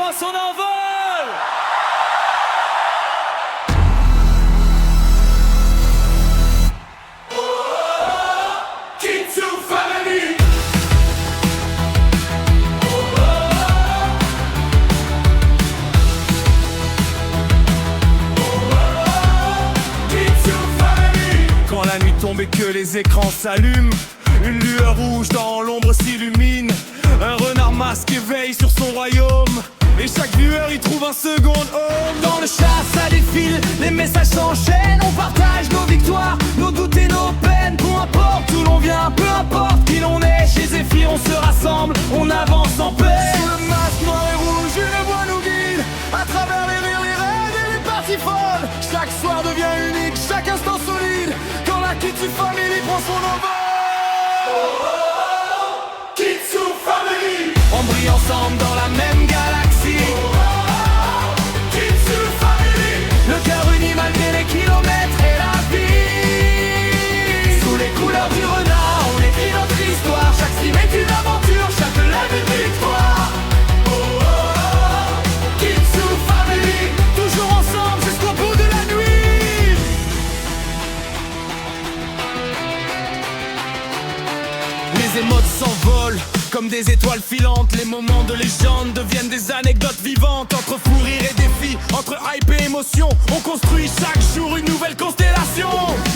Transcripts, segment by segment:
prend son envol. Kitsu Family. Kitsu Family. Quand la nuit tombe et que les écrans s'allument, une lueur rouge dans l'ombre s'illumine. Un renard masqué veille sur son royaume, et chaque viewer y trouve un second home. Dans le chat ça défile, les messages s'enchaînent. On partage nos victoires, nos doutes et nos peines. Peu importe où l'on vient, peu importe qui l'on est. Chez Zephyr on se rassemble, on avance en paix. Sous le masque noir et rouge, une voix nous guide. À travers les rires, les rêves et les parties folles. Chaque soir devient unique, chaque instant solide. Quand la Kitsu Family prend son envol. Kitsu Family. On brille ensemble dans la même galaxie. Kitsu Family. Le cœur uni malgré les kilomètres et la vie. Sous les couleurs du renard, on écrit notre histoire. Chaque stream est une aventure, chaque live une victoire. Kitsu Family, toujours ensemble jusqu'au bout de la nuit. Les émotes s'envolent comme des étoiles filantes. Les moments de légende deviennent des anecdotes vivantes. Entre fou rire et défi, entre hype et émotion, on construit chaque jour une nouvelle constellation.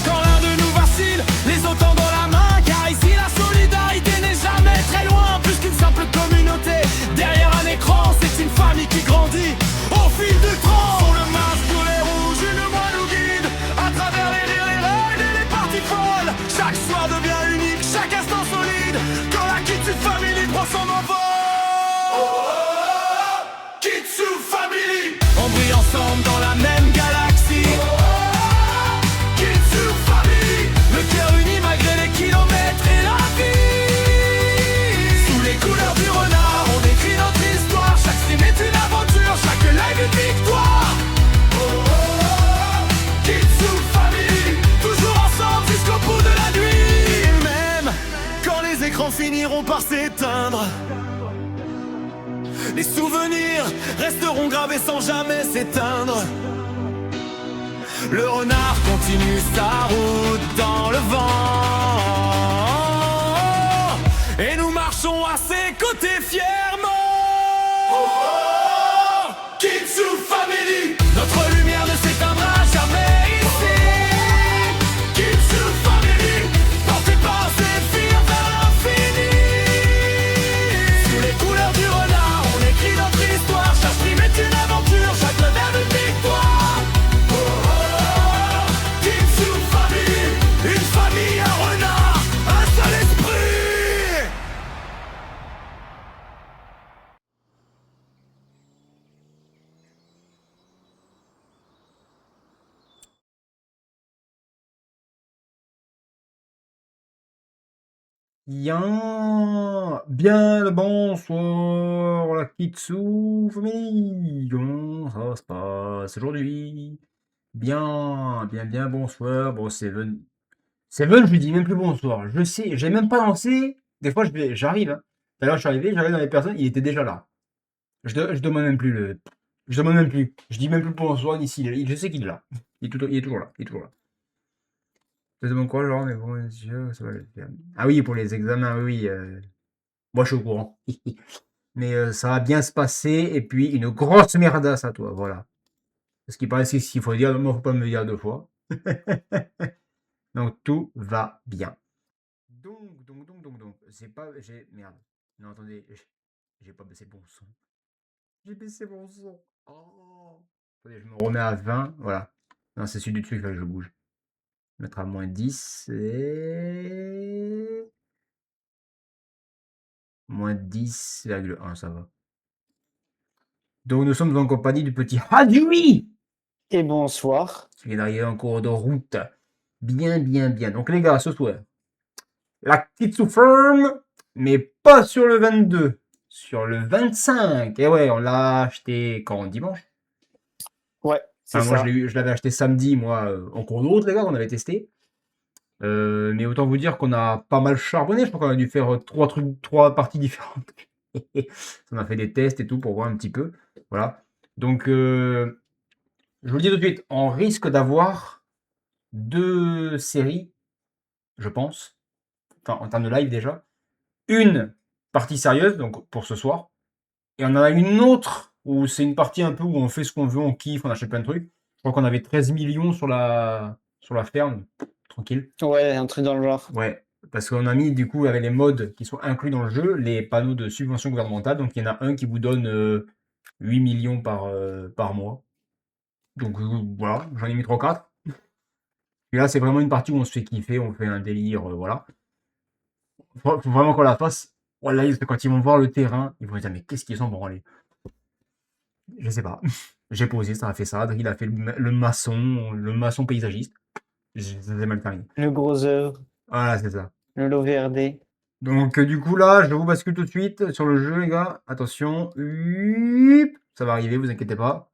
Quand l'un de nous vacille, les autres tendent la main. Car ici la solidarité n'est jamais très loin. Plus qu'une simple communauté, derrière un écran, c'est une famille qui grandit au fil du temps. Sous le masque les rouges, une voix nous guide. À travers les rires, les rêves et les parties folles. Chaque soir devient unique, chaque instant solide. Quand la Kitsu Family prend son envol. Kitsu Family. On brille ensemble dans la même galaxie. Kitsu Family. Le cœur uni malgré les kilomètres et la vie. Sous les couleurs du renard, on écrit notre histoire. Chaque stream est une aventure, chaque live une victoire. Kitsu Family. Toujours ensemble jusqu'au bout de la nuit. Même quand les écrans finiront par s'éteindre, les souvenirs resteront gravés sans jamais s'éteindre. Le renard continue sa route dans le vent, et nous marchons à ses côtés fièrement. Kitsu Family. Notre lumière ne s'éteindra jamais ici. Kitsu Family. Porté par Zephyr vers l'infini. Sous les couleurs du renard, on écrit notre histoire. Chaque stream est une aventure, chaque level une victoire. Kitsu Family. Une famille, un renard, un seul esprit. Bien le bonsoir la Kitsu Family. Comment ça se passe aujourd'hui? Bien bonsoir. Bon, Seven, je lui dis même plus bonsoir. Je sais, j'ai même pas lancé. Des fois, j'arrive. Hein. Tout à l'heure, je suis arrivé, j'arrive dans les personnes, il était déjà là. Je demande même plus le. Je demande même plus. Je dis même plus bonsoir d'ici. Je sais qu'il est là. Il est toujours là. Il est toujours là. Je te demande quoi, genre, mais bon, sûr, ça va le faire. Ah oui, pour les examens, oui. Moi, je suis au courant. Mais ça va bien se passer. Et puis, une grosse merdasse à toi, voilà. Parce qu'il paraît qu'il faut dire, moi, faut pas me le dire deux fois. Donc, tout va bien. Donc. Merde. Non, attendez. J'ai pas baissé le bon son. J'ai baissé mon son. Oh. Attendez, je me remets à 20. Voilà. Non, c'est celui du truc, là, que je bouge. Mettre à moins 10 et... moins 10,1, ça va. Donc nous sommes en compagnie du petit Hadui Et bonsoir. qui vient d'arriver en cours de route. Bien. Donc les gars, ce soir, la Kitsu Farm, mais pas sur le 22, sur le 25. Et ouais, on l'a acheté quand? Dimanche? Ouais, c'est Enfin, moi, ça. je l'avais acheté samedi, moi, en cours de route, les gars, on avait testé. Mais autant vous dire qu'on a pas mal charbonné. Je crois qu'on a dû faire trois parties différentes. On a fait des tests et tout pour voir un petit peu. Voilà. Donc, je vous le dis tout de suite, on risque d'avoir 2 séries, je pense. Enfin, en termes de live déjà. Une partie sérieuse, donc pour ce soir. Et on en a une autre où c'est une partie un peu où on fait ce qu'on veut, on kiffe, on achète plein de trucs. Je crois qu'on avait 13 millions sur la ferme. Tranquille. Ouais, un truc dans le genre. Ouais, parce qu'on a mis du coup avec les modes qui sont inclus dans le jeu, les panneaux de subvention gouvernementale. Donc il y en a un qui vous donne 8 millions par mois. Donc voilà, j'en ai mis 3 4. Et là c'est vraiment une partie où on se fait kiffer, on fait un délire, voilà. Faut vraiment qu'on la fasse. Voilà, quand ils vont voir le terrain, ils vont se dire mais qu'est-ce qu'ils sont branlés. Je sais pas. J'ai posé, ça a fait ça. Il a fait le maçon paysagiste. Ça s'est mal terminé. Le gros œuvre, Voilà, c'est ça. le l'OVRD. Donc, du coup, là, je vous bascule tout de suite sur le jeu, les gars. Attention. Huip. Ça va arriver, vous inquiétez pas.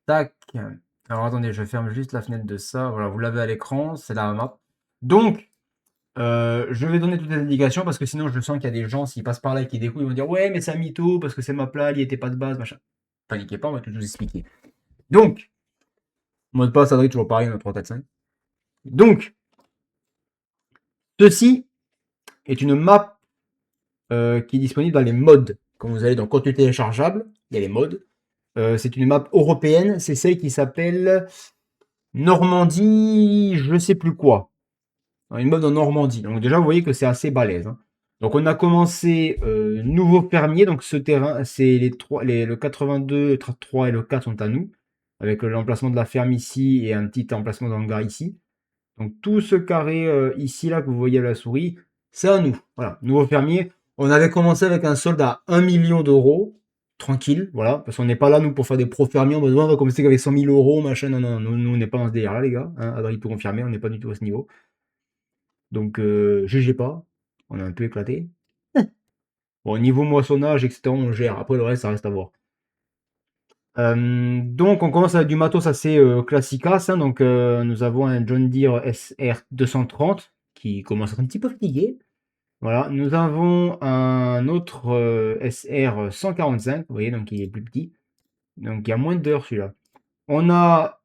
Tac. Alors, attendez, je ferme juste la fenêtre de ça. Voilà, vous l'avez à l'écran. C'est la map. Donc, je vais donner toutes les indications parce que sinon, je sens qu'il y a des gens, s'ils passent par là et qui découvrent, ils vont dire ouais, mais c'est un mytho parce que c'est ma plat, il n'y était pas de base, machin. Paniquez pas, on va tout vous expliquer. Donc, mot de passe, Adrien, toujours pareil, on a 3, 4, 5. Donc, ceci est une map qui est disponible dans les modes. Quand vous allez dans contenu téléchargeable, il y a les modes. C'est une map européenne, c'est celle qui s'appelle Normandie, je sais plus quoi. Une map en Normandie. Donc déjà, vous voyez que c'est assez balèze. Hein. Donc on a commencé nouveau fermier. Donc ce terrain, c'est le 82, le 3 et le 4 sont à nous. Avec l'emplacement de la ferme ici et un petit emplacement d'hangar ici. Donc tout ce carré ici là que vous voyez à la souris, c'est à nous. Voilà, nouveau fermier. On avait commencé avec un solde à 1 million d'euros. Tranquille, voilà, parce qu'on n'est pas là nous pour faire des pros fermiers. On va commencer avec 100 000 euros, machin. Non, non, nous on n'est pas dans ce délire là, les gars. Hein, Adrien peut confirmer, on n'est pas du tout à ce niveau. Donc GG pas, on a un peu éclaté. Bon, niveau moissonnage, etc., on gère. Après le reste, ça reste à voir. Donc on commence avec du matos assez classicasse. Hein. Donc nous avons un John Deere SR 230 qui commence à être un petit peu fatigué. Voilà, nous avons un autre SR 145, vous voyez, donc il est plus petit. Donc il y a moins d'heures celui-là. On a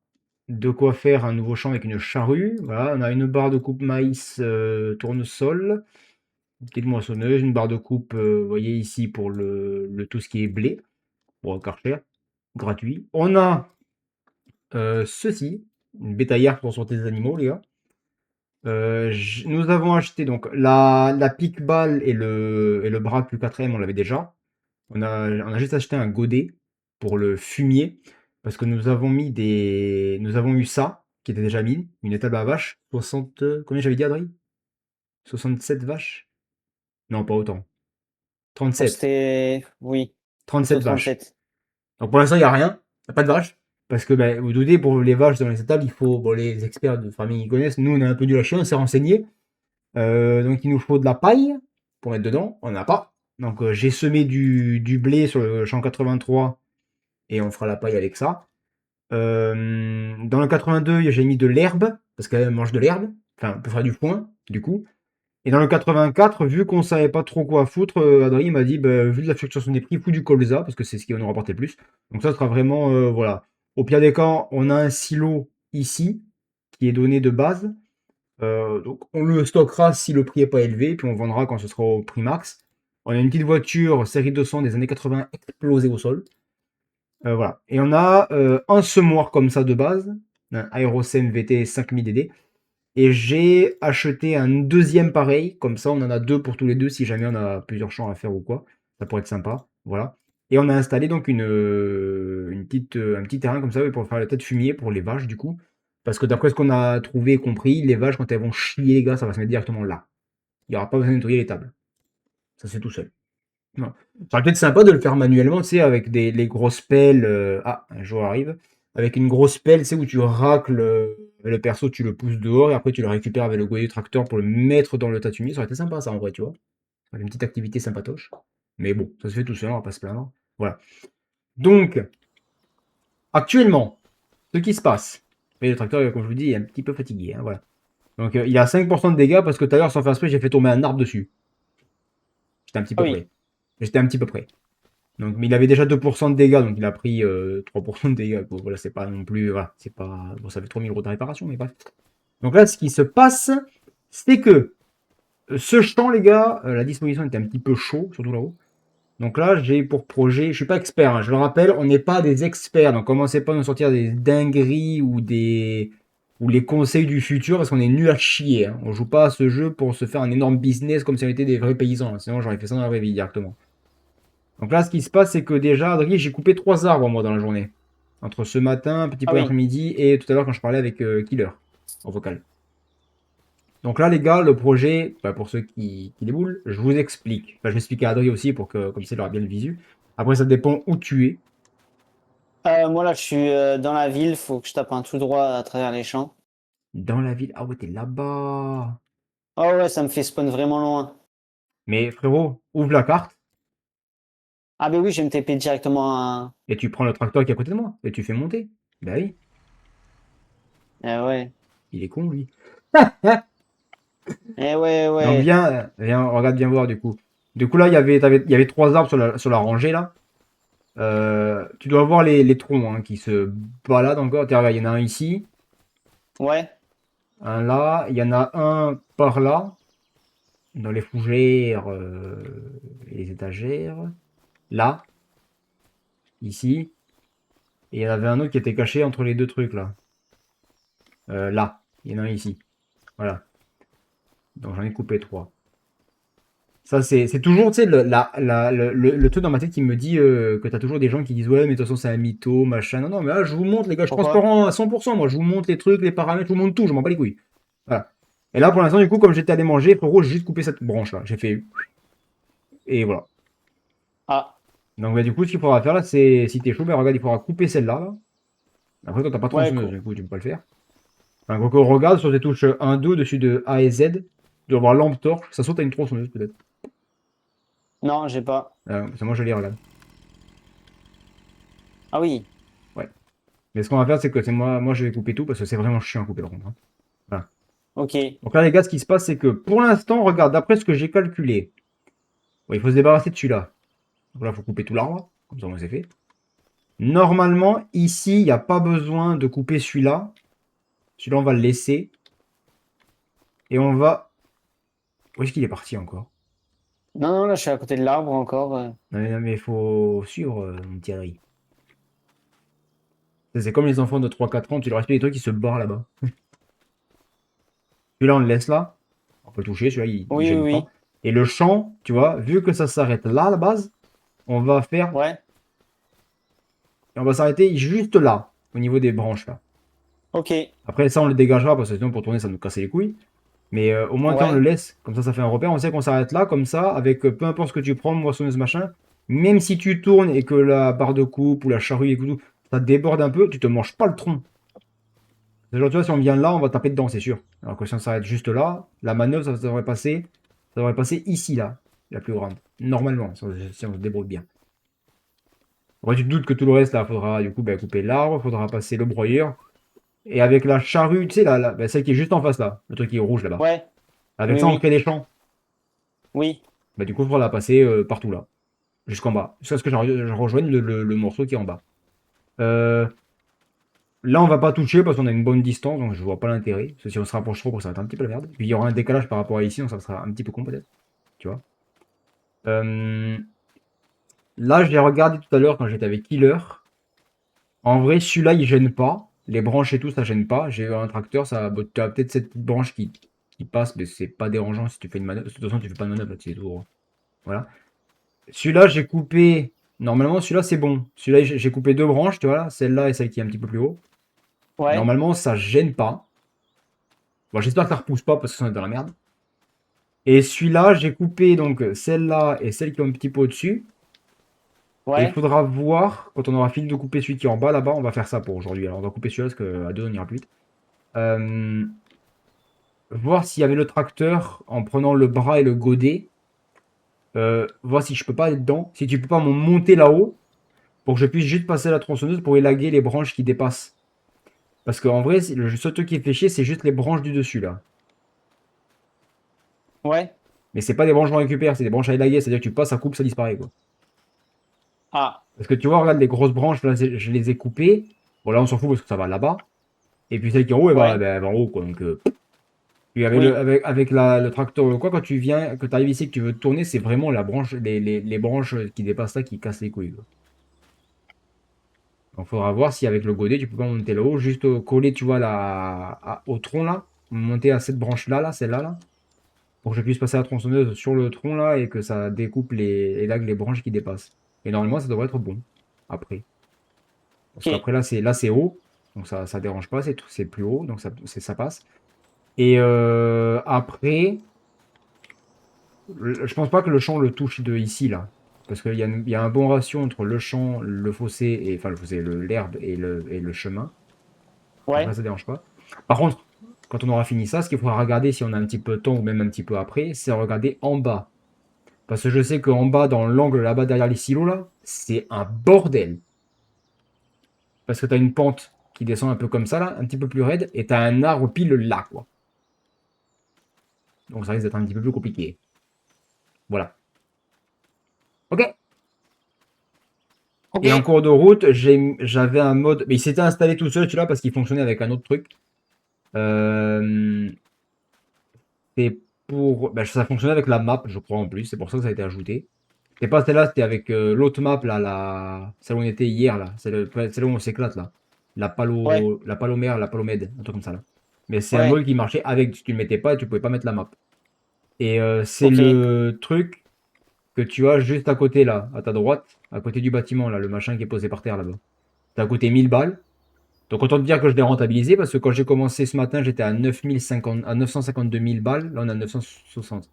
de quoi faire un nouveau champ avec une charrue. Voilà, on a une barre de coupe maïs tournesol, une petite moissonneuse, une barre de coupe, vous voyez ici pour tout ce qui est blé, pour Karcher, gratuit. On a ceci, une bétaillère pour sortir des animaux, les gars. Nous avons acheté donc la pique-balle et le bras plus 4ème, on l'avait déjà. On a juste acheté un godet pour le fumier parce que nous avons eu ça qui était déjà mis, une étable à vaches, 60, combien j'avais dit Adrien? 67 vaches? Non, pas autant. 37. C'était, oui, 37 vaches. 37. Donc pour l'instant, il n'y a rien, il n'y a pas de vaches. Parce que ben, vous doutez, pour les vaches dans les étables, il faut, bon, les experts de farming ils connaissent, nous on a un peu du lâcher, on s'est renseigné. Donc il nous faut de la paille pour mettre dedans, on n'en a pas. Donc j'ai semé du blé sur le champ 83 et on fera la paille avec ça. Dans le 82, j'ai mis de l'herbe, parce qu'elle mange de l'herbe, enfin on peut faire du foin, du coup. Et dans le 84, vu qu'on savait pas trop quoi foutre, Adrien m'a dit, bah, vu la fluctuation des prix, fous du colza, parce que c'est ce qui va nous rapporter le plus. Donc ça sera vraiment, voilà. Au pire des cas, on a un silo ici, qui est donné de base. Donc on le stockera si le prix est pas élevé, puis on vendra quand ce sera au prix max. On a une petite voiture série 200 des années 80 explosée au sol. Voilà. Et on a un semoir comme ça de base, un Aerosem VT 5000DD. Et j'ai acheté un deuxième pareil, comme ça on en a deux pour tous les deux si jamais on a plusieurs champs à faire ou quoi. Ça pourrait être sympa. Voilà. Et on a installé donc un petit terrain comme ça pour faire la tête fumier pour les vaches du coup. Parce que d'après ce qu'on a trouvé et compris, les vaches quand elles vont chier les gars, ça va se mettre directement là. Il n'y aura pas besoin de nettoyer les tables. Ça c'est tout seul. Non. Ça aurait peut-être sympa de le faire manuellement, tu sais, avec les grosses pelles. Ah, un jour arrive. Avec une grosse pelle, tu sais, où tu racles le perso, tu le pousses dehors et après tu le récupères avec le godet du tracteur pour le mettre dans le tas de fumier. Ça aurait été sympa, ça, en vrai, tu vois. Une petite activité sympatoche. Mais bon, ça se fait tout seul, on va pas se plaindre. Voilà. Donc, actuellement, ce qui se passe. Et le tracteur, comme je vous dis, est un petit peu fatigué. Hein, voilà. Donc, il a 5% de dégâts parce que tout à l'heure, sans faire exprès, j'ai fait tomber un arbre dessus. J'étais un petit peu Oui. près. J'étais un petit peu près. Donc, mais il avait déjà 2% de dégâts, donc il a pris 3% de dégâts. Bon, voilà, c'est pas non plus. Voilà, c'est pas. Bon, ça fait 3 000 € de réparation, mais bref. Donc là, ce qui se passe, c'est que ce champ, les gars, la disposition était un petit peu chaud, surtout là-haut. Donc là, j'ai pour projet, je suis pas expert, hein, je le rappelle, on n'est pas des experts, donc commencez pas à nous sortir des dingueries ou les conseils du futur parce qu'on est nul à chier. Hein. On joue pas à ce jeu pour se faire un énorme business comme si on était des vrais paysans, hein. Sinon j'aurais fait ça dans la vraie vie directement. Donc là, ce qui se passe, c'est que déjà, Adrien, j'ai coupé 3 arbres moi dans la journée. Entre ce matin, un petit Ah peu oui. l'après-midi et tout à l'heure quand je parlais avec Killer en vocal. Donc là, les gars, le projet, bah, pour ceux qui déboulent, je vous explique. Enfin, je vais expliquer à Adrien aussi pour que, comme ça, il aura bien le visu. Après, ça dépend où tu es. Moi là, je suis dans la ville, faut que je tape un tout droit à travers les champs. Dans la ville. Ah ouais, t'es là-bas. Oh ouais, ça me fait spawn vraiment loin. Mais frérot, ouvre la carte Ah ben oui, je vais me TP directement à... et tu prends le tracteur qui est à côté de moi et tu fais monter. Bah oui, Ouais. il est con lui. Donc Ouais. viens, regarde bien voir du coup. Du coup là, il y avait 3 arbres sur la rangée là. Tu dois voir les troncs hein, qui se baladent encore. Tiens, regarde, il y en a un ici, Ouais. un là, il y en a un par là, dans les fougères et les étagères. Là, ici. Et il y en avait un autre qui était caché entre les deux trucs là. Là, il y en a un ici. Voilà. Donc j'en ai coupé 3. Ça, c'est toujours, tu sais, le truc dans ma tête qui me dit que t'as toujours des gens qui disent ouais, mais de toute façon, c'est un mytho, machin. Non, non, mais là, je vous montre, les gars, je suis Pourquoi? transparent à 100%. Moi, je vous montre les trucs, les paramètres, je vous montre tout, je m'en bats les couilles. Voilà. Et là, pour l'instant, du coup, comme j'étais allé manger, frérot, j'ai juste coupé cette branche là. J'ai fait. Et voilà. Ah. Donc, bah, du coup, ce qu'il faudra faire là, c'est si t'es chaud, bah, regarde, il faudra couper celle-là. Là. Après, toi, t'as pas de Ouais, tronçonneuse, du coup, tu peux pas le faire. Enfin, quand on regarde sur tes touches 1, 2, au-dessus de A et Z, tu dois avoir lampe torche, ça saute à une tronçonneuse peut-être. non, j'ai pas. Parce que moi, je les regarde. Ah oui. Ouais. Mais ce qu'on va faire, c'est que c'est moi je vais couper tout parce que c'est vraiment chiant à couper par contre. Hein. Voilà. Ok. Donc là, les gars, ce qui se passe, c'est que pour l'instant, regarde, d'après ce que j'ai calculé, bon, il faut se débarrasser de celui-là. Donc là, il faut couper tout l'arbre. Comme ça, moi, c'est fait. Normalement, ici, il n'y a pas besoin de couper celui-là. Celui-là, on va le laisser. Et on va. Où est-ce qu'il est parti encore? Non, là, je suis à côté de l'arbre encore. Non, mais il faut suivre, mon petit Adri. C'est comme les enfants de 3-4 ans, tu leur expliques des trucs, ils se barrent là-bas. Celui-là, on le laisse là. On peut le toucher, celui-là, il Oui, oui, gêne pas. oui. Et le champ, tu vois, vu que ça s'arrête là à la base, on va faire. Ouais. On va s'arrêter juste là, au niveau des branches là. Ok. Après, ça, on le dégagera parce que sinon, pour tourner, ça nous casser les couilles. Mais au moins, quand on le Ouais. laisse, comme ça fait un repère. On sait qu'on s'arrête là, comme ça, avec peu importe ce que tu prends, moissonneuse, machin. Même si tu tournes et que la barre de coupe ou la charrue et tout, ça déborde un peu, tu te manges pas le tronc. C'est genre, tu vois, si on vient là, on va taper dedans, c'est sûr. Alors que si on s'arrête juste là, la manœuvre, ça devrait passer ici, là, la plus grande. Normalement, si on se débrouille bien. Après, tu te doutes que tout le reste, là, faudra du coup bah, couper l'arbre, faudra passer le broyeur. Et avec la charrue, tu sais, bah, celle qui est juste en face, là, le truc qui est rouge là-bas. Ouais. Avec Oui, ça, on oui. crée des champs. Oui. Bah, du coup, il faudra la passer partout, là. Jusqu'en bas. Jusqu'à ce que je rejoigne le morceau qui est en bas. Euh, Là, on va pas toucher parce qu'on a une bonne distance, donc je vois pas l'intérêt. Parce que si on se rapproche trop, ça va être un petit peu la merde. Puis il y aura un décalage par rapport à ici, donc ça sera un petit peu con peut-être. Tu vois. Euh, Là, je l'ai regardé tout à l'heure quand j'étais avec Killer. En vrai, celui-là, il gêne pas. Les branches et tout, ça gêne pas. J'ai un tracteur, ça, bah, tu as peut-être cette petite branche qui passe, mais c'est pas dérangeant si tu fais une manœuvre. De toute façon, tu fais pas de manœuvre là-dessus, c'est tout. Hein. Voilà. Celui-là, j'ai coupé. Normalement, celui-là, c'est bon. Celui-là, j'ai coupé 2 branches, tu vois, là. Celle-là et celle qui est un petit peu plus haut. Ouais. Normalement, ça gêne pas. Bon, j'espère que ça repousse pas parce que ça est dans la merde. Et celui-là, j'ai coupé donc celle-là et celle qui est un petit peu au-dessus. Et il Ouais. faudra voir, quand on aura fini de couper celui qui est en bas là-bas, on va faire ça pour aujourd'hui. Alors on va couper celui-là parce qu'à deux on ira plus vite. Euh, Voir s'il y avait le tracteur en prenant le bras et le godet. Voir si je peux pas aller dedans. Si tu peux pas me monter là-haut pour que je puisse juste passer la tronçonneuse pour élaguer les branches qui dépassent. Parce qu'en vrai, le seul truc qui fait chier, c'est juste les branches du dessus là. Ouais. Mais c'est pas des branches qu'on récupère, c'est des branches à élaguer, c'est-à-dire que tu passes, ça coupe, ça disparaît, quoi. Ah, Parce que tu vois, regarde les grosses branches, là, je les ai coupées. Bon, là, on s'en fout parce que ça va là-bas. Et puis celle qui est en haut, ouais, elle va en haut, quoi. Donc, puis oui, avec le tracteur, quoi, quand tu viens, que tu arrives ici, que tu veux tourner, c'est vraiment la branche, les branches qui dépassent ça qui cassent les couilles, quoi. Donc, faudra voir si avec le godet, tu peux pas monter là-haut, juste coller, tu vois, au tronc, là. Monter à cette branche-là, là, celle-là, là. Pour que je puisse passer la tronçonneuse sur le tronc, là, et que ça découpe et là, les branches qui dépassent. Et normalement, ça devrait être bon. Après. Parce ok, qu'après, là, c'est haut. Donc, ça dérange pas, c'est plus haut, donc ça passe. Et après, je pense pas que le champ le touche de ici, là. Parce qu'il y a un bon ratio entre le champ, le fossé, et, enfin le fossé, l'herbe et le chemin. Donc là, ouais, ça dérange pas. Par contre, quand on aura fini ça, ce qu'il faudra regarder si on a un petit peu de temps ou même un petit peu après, c'est regarder en bas. Parce que je sais qu'en bas, dans l'angle là-bas derrière les silos, là, c'est un bordel. Parce que tu as une pente qui descend un peu comme ça, là, un petit peu plus raide, et tu as un arbre pile là, quoi. Donc ça risque d'être un petit peu plus compliqué. Voilà. Ok. ok, Et en cours de route, j'avais un mode. Mais il s'était installé tout seul, celui-là, parce qu'il fonctionnait avec un autre truc. Euh, c'est pour. Ben, ça fonctionnait avec la map, je crois, en plus. C'est pour ça que ça a été ajouté. C'était pas celle-là, c'était avec l'autre map, là, celle où on était hier, là. Celle où on s'éclate, là. ouais, La Palomère, la Palomède, un truc comme ça, là. Mais c'est un ouais, mode qui marchait avec. Si tu le mettais pas, tu pouvais pas mettre la map. Et c'est ok, le truc que tu as juste à côté, là, à ta droite, à côté du bâtiment, là, le machin qui est posé par terre, là-bas. Ça a coûté 1000 balles. Donc autant te dire que je l'ai rentabilisé parce que quand j'ai commencé ce matin, j'étais à 9050, à 952 000 balles. Là, on est à 960.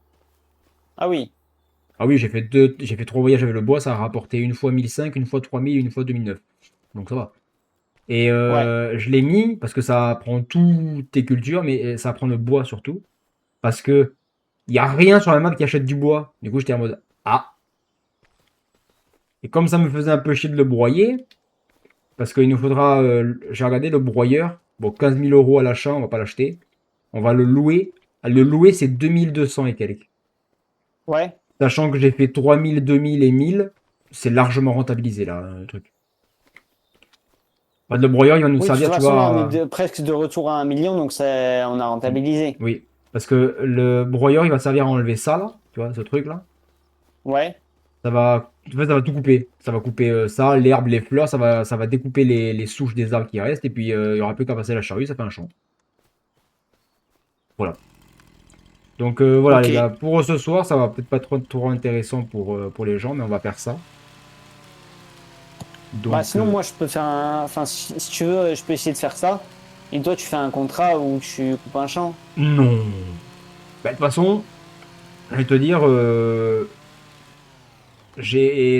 ah oui, Ah oui, j'ai fait 3 voyages avec le bois. Ça a rapporté une fois 1005, une fois 3000, une fois 2009. Donc ça va. Et ouais, je l'ai mis parce que ça prend toutes tes cultures, mais ça prend le bois surtout. Parce que il n'y a rien sur la map qui achète du bois. Du coup, j'étais en mode ah. Et comme ça me faisait un peu chier de le broyer, parce qu'il nous faudra, j'ai regardé le broyeur. Bon, 15 000 euros à l'achat, on va pas l'acheter. On va le louer. Le louer, c'est 2200 et quelques. ouais. Sachant que j'ai fait 3000, 2000 et 1000, c'est largement rentabilisé là, le truc. Bah, le broyeur, il va nous Oui, de toute servir, tu façon, là, on est vois. presque de retour à 1 million, donc on a rentabilisé. Oui. Parce que le broyeur, il va servir à enlever ça là, tu vois, ce truc là. Ouais, En fait, ça va tout couper. Ça va couper ça, l'herbe, les fleurs, ça va découper les souches des arbres qui restent, et puis il n'y aura plus qu'à passer la charrue, ça fait un champ. Voilà. Donc voilà ok. les gars, pour ce soir, ça va peut-être pas trop intéressant pour les gens, mais on va faire ça. Bah, Donc sinon, moi, je peux faire enfin, si tu veux, je peux essayer de faire ça. Et toi, tu fais un contrat où tu coupes un champ. non. Bah, de toute façon, je vais te dire,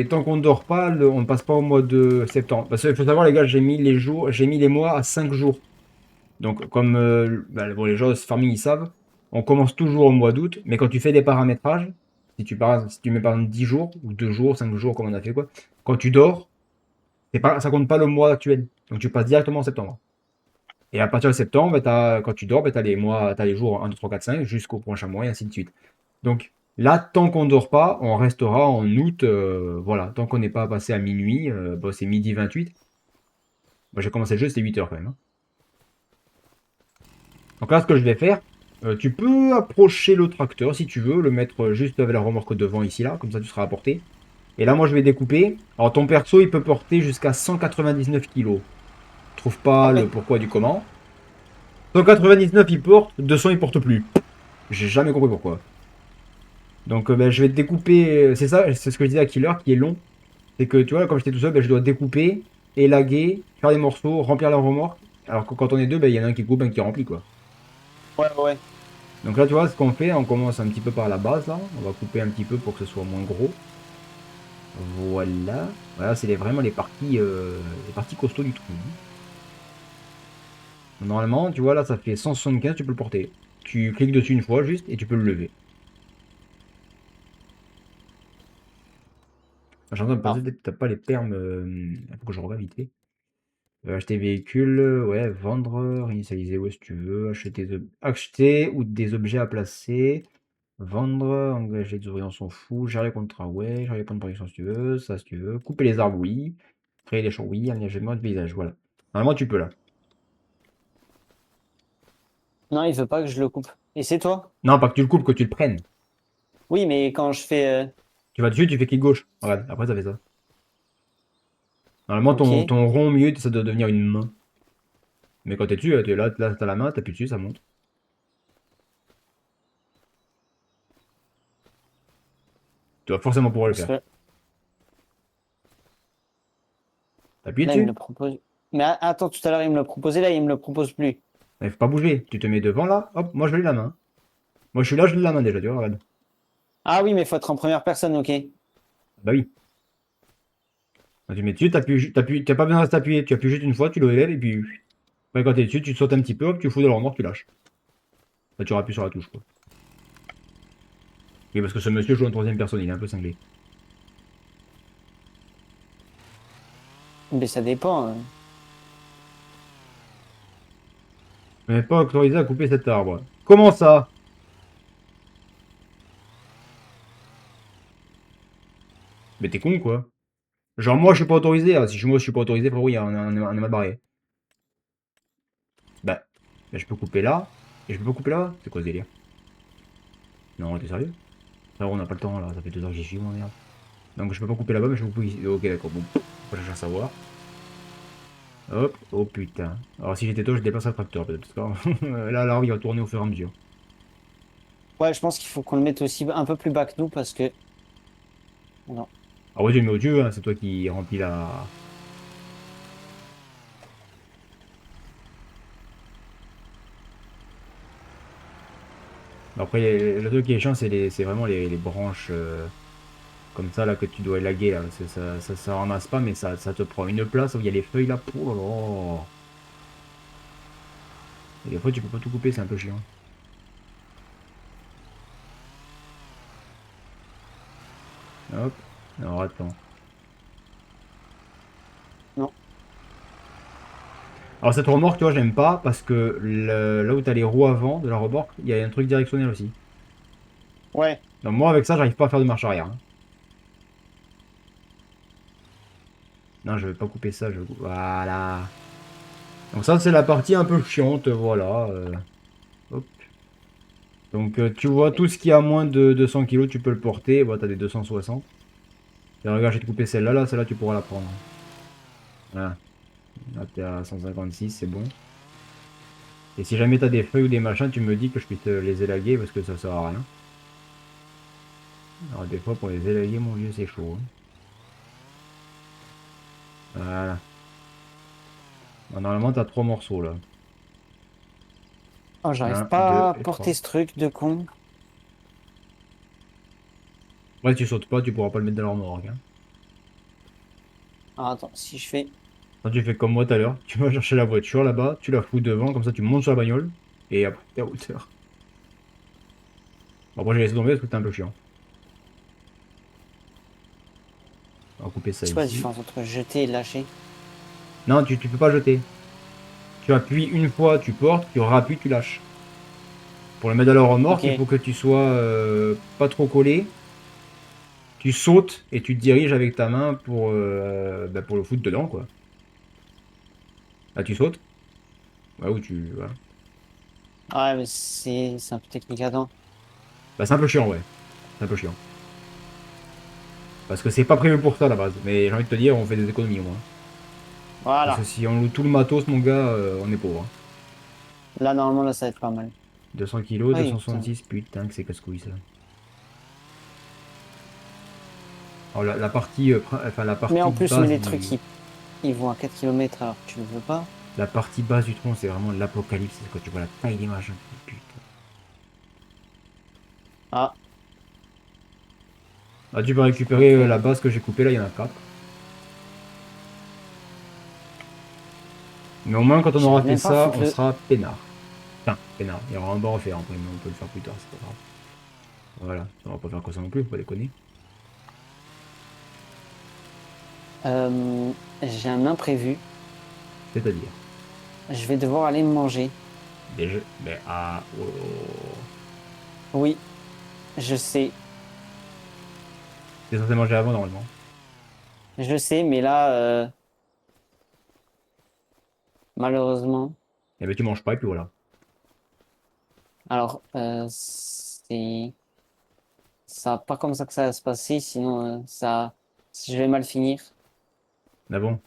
tant qu'on ne dort pas, on ne passe pas au mois de septembre. Parce qu'il faut savoir les gars, j'ai mis les mois à 5 jours. Donc comme bah, bon, les gens de farming ils savent, on commence toujours au mois d'août, mais quand tu fais des paramétrages, si tu mets par exemple 10 jours, ou 2 jours, 5 jours, comme on a fait quoi, quand tu dors, ça compte pas le mois actuel. Donc tu passes directement en septembre. Et à partir de septembre, bah, quand tu dors, bah, tu as les mois, t'as les jours 1, 2, 3, 4, 5 jusqu'au prochain mois et ainsi de suite. Donc là, tant qu'on ne dort pas, on restera en août. Voilà, tant qu'on n'est pas passé à minuit, bon, c'est midi 28. Moi, j'ai commencé le jeu, c'était 8 heures quand même, hein. Donc là, ce que je vais faire, tu peux approcher le tracteur si tu veux, le mettre juste avec la remorque devant ici, là, comme ça tu seras à portée. Et là, moi, je vais découper. Alors, ton perso, il peut porter jusqu'à 199 kilos. Je trouve Ah pas le ouais, pourquoi du comment. 199, il porte, 200, il porte plus. J'ai jamais compris pourquoi. Donc, ben, je vais découper. C'est ça, c'est ce que je disais à Killer, qui est long. C'est que, tu vois, comme j'étais tout seul, ben, je dois découper, élaguer, faire des morceaux, remplir la remorque. Alors que quand on est deux, ben, il y en a un qui coupe, un qui remplit, quoi. ouais, ouais. Donc là, tu vois, ce qu'on fait, on commence un petit peu par la base, là. On va couper un petit peu pour que ce soit moins gros. Voilà. Voilà, c'est vraiment les parties costauds du truc. Normalement, tu vois, là, ça fait 175, tu peux le porter. Tu cliques dessus une fois, juste, et tu peux le lever. J'ai en train de penser, Ah, peut-être que t'as pas les permes. Il faut que je regarde vite fait. Acheter véhicule, ouais, vendre, réinitialiser où est-ce que tu veux, acheter ou des objets à placer. Vendre, engager des ouvriers, on s'en fout. Gérer les contrats, ouais. Gérer les points de production si tu veux. Ça, si tu veux. Couper les arbres, oui. Créer des champs, oui. Aménagement de paysage, voilà. Normalement, tu peux là. Non, il veut pas que je le coupe. Et c'est toi? Non, pas que tu le coupes, que tu le prennes. Oui, mais quand je fais... Tu vas dessus, tu fais clic gauche. Regarde, après, ça fait ça. Normalement, ton, Ok. ton rond au milieu, ça doit devenir une main. Mais quand t'es dessus, là, t'as la main, t'appuies dessus, ça monte. Tu vas forcément pouvoir le Parce faire. que T'appuies là, il me dessus. le propose. Mais attends, tout à l'heure, il me le proposait, là, il me le propose plus. Mais faut pas bouger. Tu te mets devant là. Hop, moi je l'ai la main. Moi je suis là, je l'ai la main déjà, tu vois, regarde. Ah oui, mais faut être en première personne, ok. Bah oui. Quand tu mets dessus, t'as pas besoin de t'appuyer. Tu appuies juste une fois, tu le lèves et puis. Après, quand t'es dessus, tu te sautes un petit peu, hop, tu fous de l'endroit, tu lâches. Là, tu appuies sur la touche, quoi. Oui, parce que ce monsieur joue en troisième personne, il est un peu cinglé. Mais ça dépend. Mais pas autorisé à couper cet arbre. Comment ça? Mais t'es con, quoi. Genre, moi, je suis pas autorisé. Ah, si moi, je suis pas autorisé, frérot, on est mal barré. Bah, je peux couper là. Et je peux pas couper là. C'est quoi ce délire? Non, t'es sérieux? Frérot, on n'a pas le temps, là. Ça fait 2 heures que j'y suis, moi, merde. Donc, je peux pas couper là-bas, mais je peux couper ici. Ok, d'accord, bon. Faut chercher à savoir. Hop, oh putain. Alors, si j'étais toi, je déplace le tracteur, peut-être. Parce que là, l'arbre, il va tourner au fur et à mesure. Ouais, je pense qu'il faut qu'on le mette aussi un peu plus bas que nous parce que... Non. Ah ouais, tu le mets au-dessus, hein, c'est toi qui remplis la. Après, le truc qui est chiant, c'est vraiment les branches comme ça là que tu dois élaguer là. Parce que ça ramasse pas, mais ça te prend une place où il y a les feuilles là. Oh là là. Et des fois, tu peux pas tout couper, c'est un peu chiant. Hop. Alors attends. Non. Alors cette remorque, tu vois, j'aime pas parce que là où t'as les roues avant de la remorque, il y a un truc directionnel aussi. Ouais. Donc moi avec ça, j'arrive pas à faire de marche arrière, hein. Non, je vais pas couper ça, voilà. Donc ça, c'est la partie un peu chiante, voilà. Hop. Donc tu vois, tout ce qui a moins de 200 kilos, tu peux le porter. Bon, t'as des 260. Et regarde, j'ai coupé celle-là, là, celle-là, tu pourras la prendre. Voilà. Là, t'es à 156, c'est bon. Et si jamais t'as des feuilles ou des machins, tu me dis que je puisse les élaguer parce que ça sert à rien. Alors des fois, pour les élaguer, mon vieux, c'est chaud, hein. Voilà. Bon, normalement, t'as 3 morceaux, là. Oh, j'arrive 1, 2 pas à et 3. porter ce truc de con. Ouais, tu sautes pas, tu pourras pas le mettre dans la remorque, hein. Ah, attends, si je fais... Quand tu fais comme moi tout à l'heure, tu vas chercher la voiture là-bas, tu la fous devant, comme ça tu montes sur la bagnole, et après t'es à hauteur. Bon, après j'ai laissé tomber parce que c'était un peu chiant. On va couper ça C'est quoi la ici. différence entre jeter et lâcher? Non, tu peux pas jeter. Tu appuies une fois, tu portes, tu rappuies, tu lâches. Pour le mettre dans la remorque, il Ok. faut que tu sois pas trop collé. Tu sautes et tu te diriges avec ta main pour le foutre dedans, quoi. Là, tu sautes. Bah, ou tu. Voilà. Ah ouais, mais c'est un peu technique, attends. Bah, c'est un peu chiant, ouais. C'est un peu chiant. Parce que c'est pas prévu pour ça à la base. Mais j'ai envie de te dire, on fait des économies au moins. Parce que Voilà. si on loue tout le matos, mon gars, on est pauvre, hein. Là, normalement, là, ça va être pas mal. 200 kilos, Oui, putain. 266, putain que c'est casse-couille ça. Alors la partie, enfin la Mais en partie plus, on met basse des du, trucs qui vont à 4 km alors que tu le veux pas. la partie basse du tronc, c'est vraiment l'apocalypse. C'est quand tu vois la taille des machins. Putain. Ah, Ah, tu peux récupérer ok. la base que j'ai coupée là, il y en a 4. Mais au moins quand on aura J'arrive fait même pas à ça, foutre on le... sera peinard. Enfin, peinard. Il y aura un bord à faire après, mais on peut le faire plus tard, c'est pas grave. Voilà, on va pas faire que ça non plus, faut pas déconner. J'ai un imprévu. C'est-à-dire, Je vais devoir aller me manger. déjà, mais ah, oh, oh. Oui. Je sais, T'es censé manger avant normalement. je sais, mais là, malheureusement, Et ben tu manges pas et puis voilà. alors, ça pas comme ça que ça va se passer, sinon, je vais mal finir. Ah bon?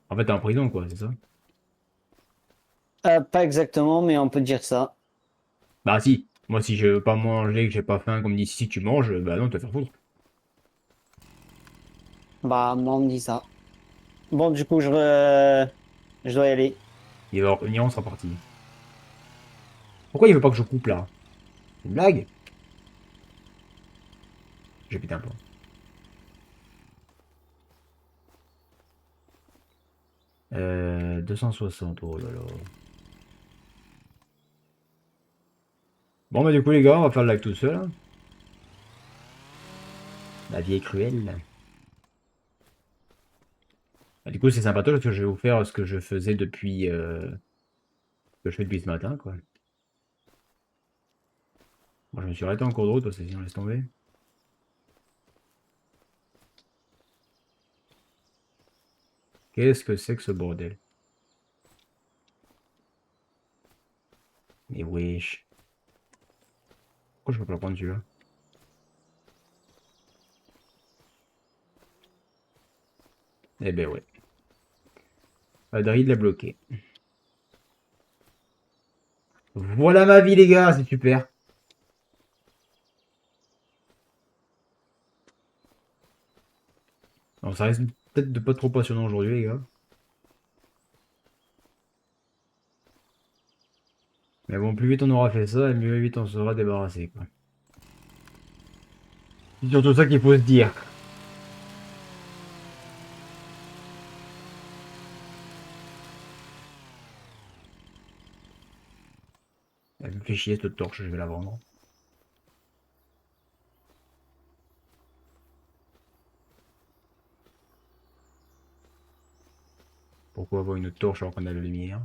En fait t'es en prison quoi, c'est ça? Pas exactement, mais on peut dire ça. Bah si. Moi si je veux pas manger, que j'ai pas faim, comme dit si tu manges, bah non, tu vas faire foutre. Bah, moi, on me dit ça. Bon, du coup, je dois y aller. Il va revenir, on sera parti. Pourquoi il veut pas que je coupe là? C'est une blague? J'ai pété un plomb. 260, oh là là. Bon bah du coup les gars, on va faire le live tout seul, hein. La vie est cruelle. Bah, du coup c'est sympatoche parce que je vais vous faire ce que je faisais depuis... ce que je fais depuis ce matin quoi. Moi je me suis arrêté en cours de route parce que sinon laisse tomber. Qu'est-ce que c'est que ce bordel? Mais wesh. Pourquoi je peux pas le prendre celui-là? Eh ben ouais. Adrien l'a bloqué. Voilà ma vie les gars, c'est super. Alors ça risque peut-être de pas trop passionnant aujourd'hui les gars. Mais bon, plus vite on aura fait ça, et mieux vite on sera débarrassé quoi. C'est surtout ça qu'il faut se dire. Elle me fait chier cette torche, je vais la vendre. Pourquoi avoir une torche alors qu'on a la lumière?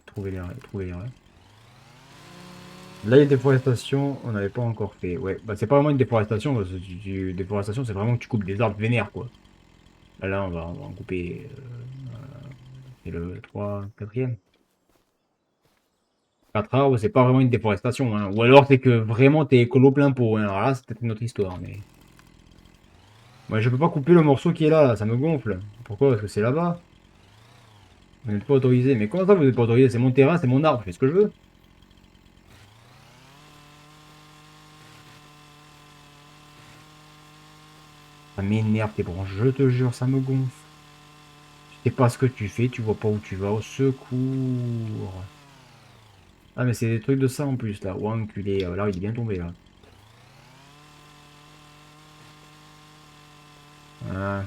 Trouver l'erreur. Là, il y a déforestation, on n'avait pas encore fait. Ouais, bah c'est pas vraiment une déforestation, parce que déforestation, c'est vraiment que tu coupes des arbres vénères, quoi. Là, on va en couper. C'est le 3, 4e. 4 arbres, c'est pas vraiment une déforestation, hein. Ou alors c'est que vraiment t'es écolo plein pot, hein. Alors là, c'est peut-être une autre histoire, mais. Moi, je peux pas couper le morceau qui est là, ça me gonfle. Pourquoi? Parce que c'est là-bas. Vous n'êtes pas autorisé. Mais comment ça, vous n'êtes pas autorisé? C'est mon terrain, c'est mon arbre, je fais ce que je veux. Ça m'énerve tes branches, je te jure, ça me gonfle. Tu sais pas ce que tu fais, tu vois pas où tu vas, au secours. Ah mais c'est des trucs de ça en plus là, oh enculé, là il est bien tombé là. Ah.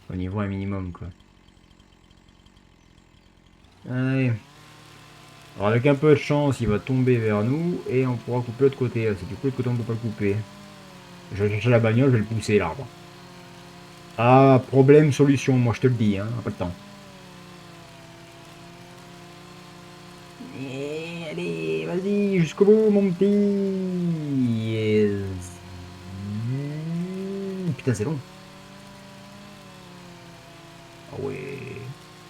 Au niveau un minimum quoi. Allez. Alors avec un peu de chance, il va tomber vers nous et on pourra couper l'autre côté. C'est du coup l'autre côté on peut pas le couper. Je vais chercher la bagnole, je vais le pousser l'arbre. Ah, problème, solution, moi je te le dis, hein, pas de temps. Et allez, vas-y, jusqu'au bout, mon petit. Yes. Putain, c'est long. Ah ouais.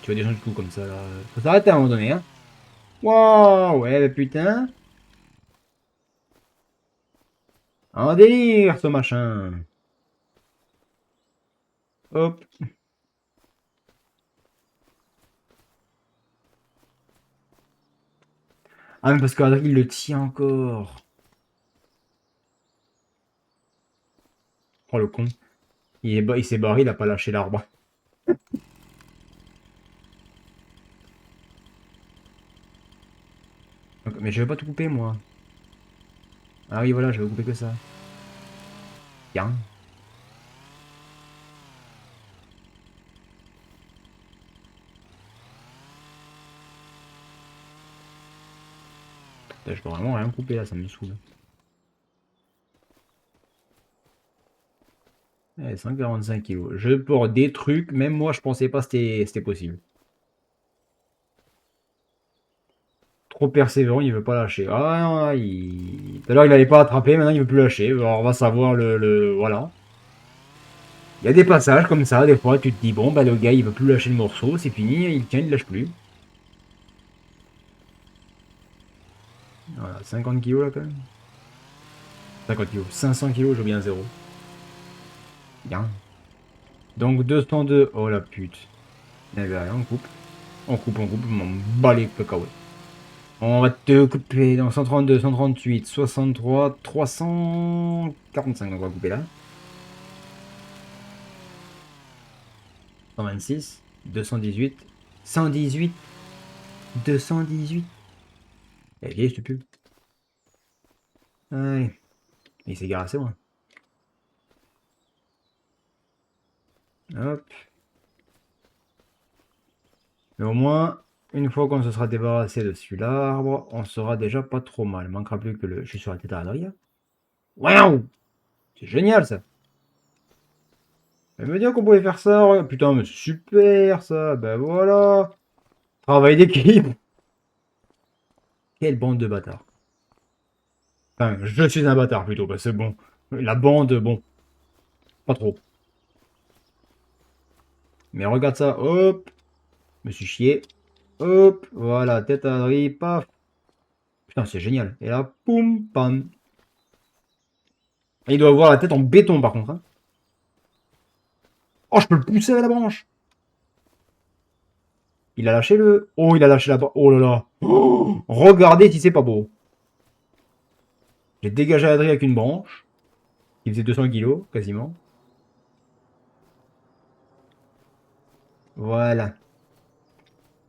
Tu vas descendre du coup comme ça, là. Faut s'arrêter à un moment donné, hein. Waouh, ouais, bah, putain. Un délire, ce machin. Hop. Ah, mais parce qu'Adrien le tient encore. Oh, le con. Il s'est barré, il a pas lâché l'arbre. Mais je vais pas tout couper, moi. Ah oui, voilà, je vais couper que ça. Tiens. Putain, je peux vraiment rien couper là, ça me saoule. Eh, 145 kilos. Je porte des trucs, même moi je pensais pas que c'était possible. trop persévérant, il veut pas lâcher. Ah non, tout à l'heure il allait pas attraper, maintenant il veut plus lâcher. Alors on va savoir voilà. Il y a des passages comme ça, des fois tu te dis bon bah le gars il veut plus lâcher le morceau, c'est fini, il tient, il lâche plus. Voilà, 50 kilos là quand même. 50 kilos, 500 kilos, j'ai bien zéro. Bien. Donc 202, oh la pute. Eh ben, on coupe. On coupe, on m'en bat les cacahuètes. On va te couper dans 132, 138, 63, 345. Donc on va couper là. 126, 218, 118, 218. Elle est vieille cette pub. Ouais. Il s'est garé assez loin. Hop. Mais au moins, une fois qu'on se sera débarrassé de celui-là, l'arbre, on sera déjà pas trop mal. Il manquera plus que le. Je suis sur la tête à l'adrien. Waouh! C'est génial ça! Elle me dit qu'on pouvait faire ça. Ouais. Putain, mais c'est super ça. Ben voilà. Travail d'équipe. Quelle bande de bâtards. Enfin, je suis un bâtard plutôt. Bah, c'est bon. La bande, bon. Pas trop. Mais regarde ça. Hop. Me suis chié. Hop. Voilà. Tête à l'adri. Paf. Putain, c'est génial. Et là, poum, pam. Et il doit avoir la tête en béton par contre. Hein. Oh, je peux le pousser à la branche. Il a lâché le... Oh, il a lâché la... Oh là là. Oh, regardez si c'est pas beau. J'ai dégagé Adrien avec une branche. Qui faisait 200 kilos, quasiment. Voilà.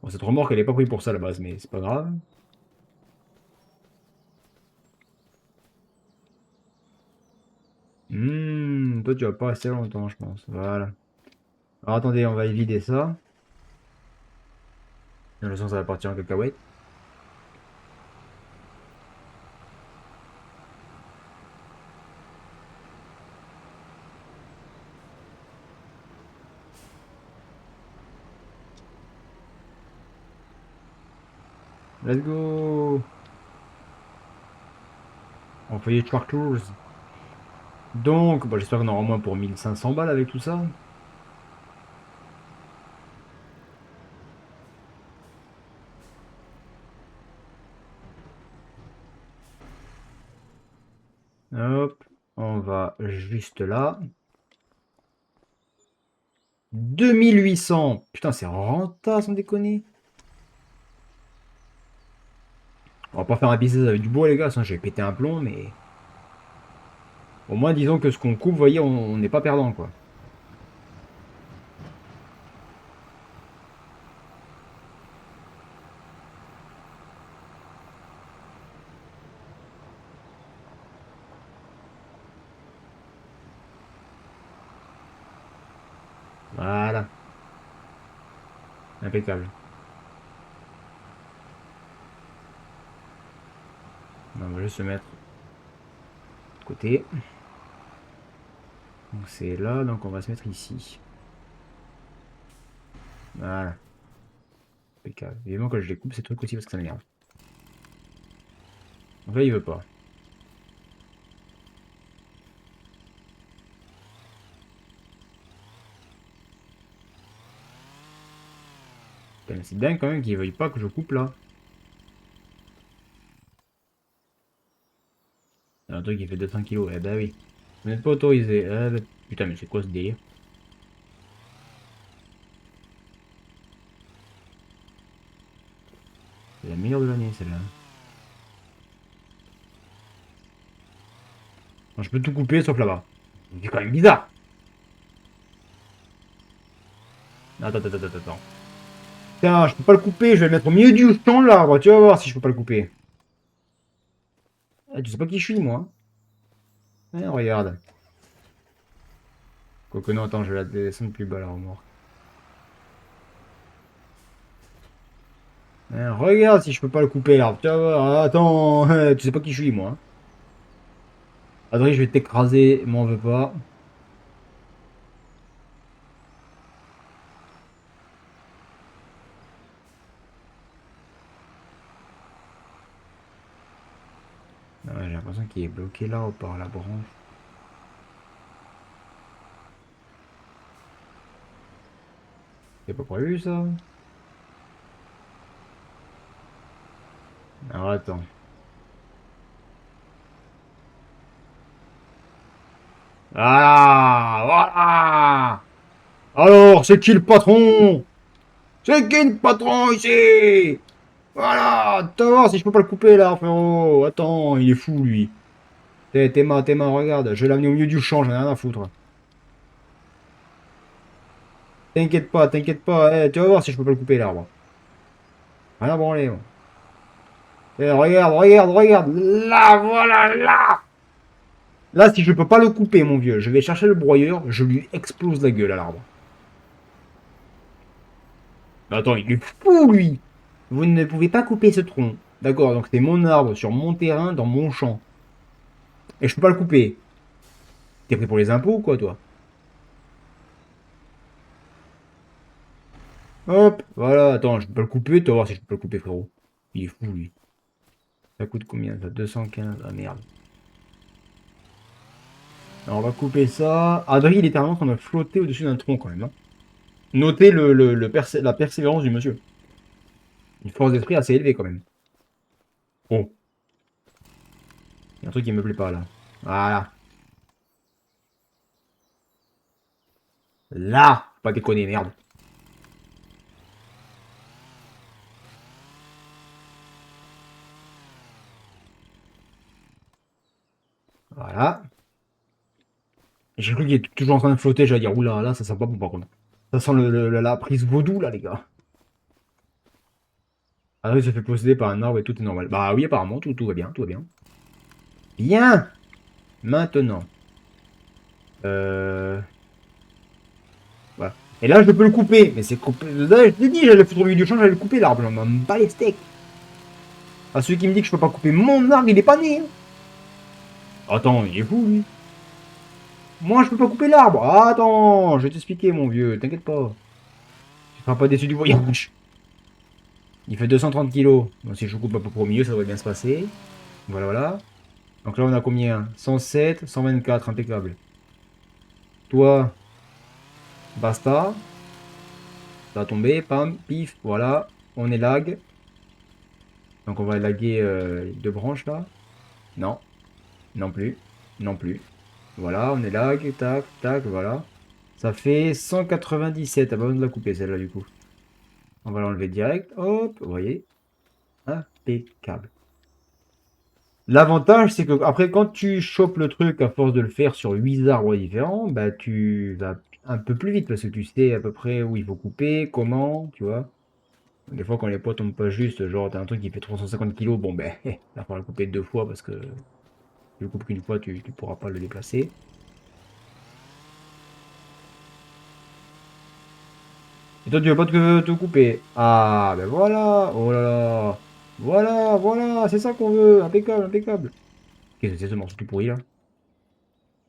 Bon, cette remorque, elle est pas prise pour ça à la base, mais c'est pas grave. Toi, tu vas pas rester longtemps, je pense. Voilà. Alors, attendez, on va vider ça. De toute façon, ça va partir en cacahuète. Let's go! On fait les tractors. Donc, bah, j'espère qu'on aura au moins pour 1500 balles avec tout ça. Hop, on va juste là. 2800. Putain, c'est rentable sans déconner. On va pas faire un business avec du bois, les gars, sinon je vais péter un plomb, mais... Au moins, disons que ce qu'on coupe, vous voyez, on n'est pas perdant, quoi. Voilà. Impeccable. On va juste se mettre de côté. Donc c'est là, donc on va se mettre ici. Voilà. Impeccable. Évidemment que je découpe ces trucs aussi parce que ça m'énerve. Donc là, il veut pas. C'est dingue quand même qu'il veuille pas que je coupe là. Il y a un truc qui fait 200 kilos. Eh ben oui. Vous n'êtes pas autorisé. Eh ben, putain, mais c'est quoi ce délire? C'est la meilleure de l'année celle-là. Je peux tout couper sauf là-bas. C'est quand même bizarre. Attends, attends, attends, attends. Putain, je peux pas le couper. Je vais le mettre au milieu du champ l'arbre. Tu vas voir si je peux pas le couper. Ah, tu sais pas qui je suis, moi. Eh, regarde. Quoique non, attends, je vais la descendre plus bas la remorque. Regarde si je peux pas le couper l'arbre. Tu vas voir. Attends, tu sais pas qui je suis, moi. Adrien, je vais t'écraser. M'en veux pas. Ouais, j'ai l'impression qu'il est bloqué là, par la branche. C'est pas prévu ça? Alors attends. Ah, voilà! Alors, c'est qui le patron? C'est qui le patron ici? Voilà! Tu vas voir si je peux pas le couper là, frérot. Attends, il est fou lui. Théma, regarde, je vais l'amener au milieu du champ, j'en ai rien à foutre. T'inquiète pas, tu vas voir si je peux pas le couper l'arbre. Rien à branler, moi. Regarde, là, voilà, là! Là, si je peux pas le couper, mon vieux, je vais chercher le broyeur, je lui explose la gueule à l'arbre. Attends, il est fou, lui! Vous ne pouvez pas couper ce tronc. D'accord, donc c'est mon arbre sur mon terrain, dans mon champ. Et je peux pas le couper. T'es pris pour les impôts ou quoi, toi? Hop, voilà, attends, je peux pas le couper, tu vas voir si je peux pas le couper, frérot. Il est fou, lui. Ça coûte combien, ça? 215, ah merde. Alors, on va couper ça. Adri, il est littéralement en train de flotter au-dessus d'un tronc, quand même. Hein. Notez la persévérance du monsieur. Une force d'esprit assez élevée, quand même. Oh. Il y a un truc qui me plaît pas, là. Voilà. Là! Faut pas déconner, merde. Voilà. J'ai cru qu'il était toujours en train de flotter, j'allais dire, oula, là, ça sent pas bon, par contre. Ça sent la prise vaudou, là, les gars. Adri se fait posséder par un arbre et tout est normal. Bah oui, apparemment, tout va bien, tout va bien. Bien! Maintenant. Voilà. Et là, je peux le couper. Mais c'est coupé. Là, je t'ai dit, j'allais foutre au milieu du champ, j'allais le couper l'arbre. J'en m'en bats les steaks. À celui qui me dit que je peux pas couper mon arbre, il est pas né. Hein. Attends, il est fou, lui. Moi, je peux pas couper l'arbre. Attends, je vais t'expliquer, mon vieux. T'inquiète pas. Tu seras pas déçu du voyage. Il fait 230 kilos. Donc, si je coupe un peu au milieu, ça devrait bien se passer. Voilà, voilà. Donc là, on a combien? 107, 124, impeccable. Toi, basta. Ça va tomber, pam, pif, voilà. On est lag. Donc on va laguer les deux branches là. Non. Non plus. Non plus. Voilà, on est lag. Tac, tac, voilà. Ça fait 197. T'as pas besoin de la couper celle-là du coup. On va l'enlever direct. Hop, vous voyez. Impeccable. L'avantage, c'est que après, quand tu chopes le truc à force de le faire sur 8 arbres différents, bah tu vas un peu plus vite parce que tu sais à peu près où il faut couper, comment, tu vois. Des fois, quand les poids tombent pas juste, genre t'as un truc qui fait 350 kilos, bon ben, il va falloir le couper deux fois parce que tu le coupes qu'une fois, tu pourras pas le déplacer. Et toi, tu veux pas te couper. Ah, ben voilà, oh là là. Voilà, c'est ça qu'on veut, impeccable, impeccable. Qu'est-ce que c'est ce morceau tout pourri là?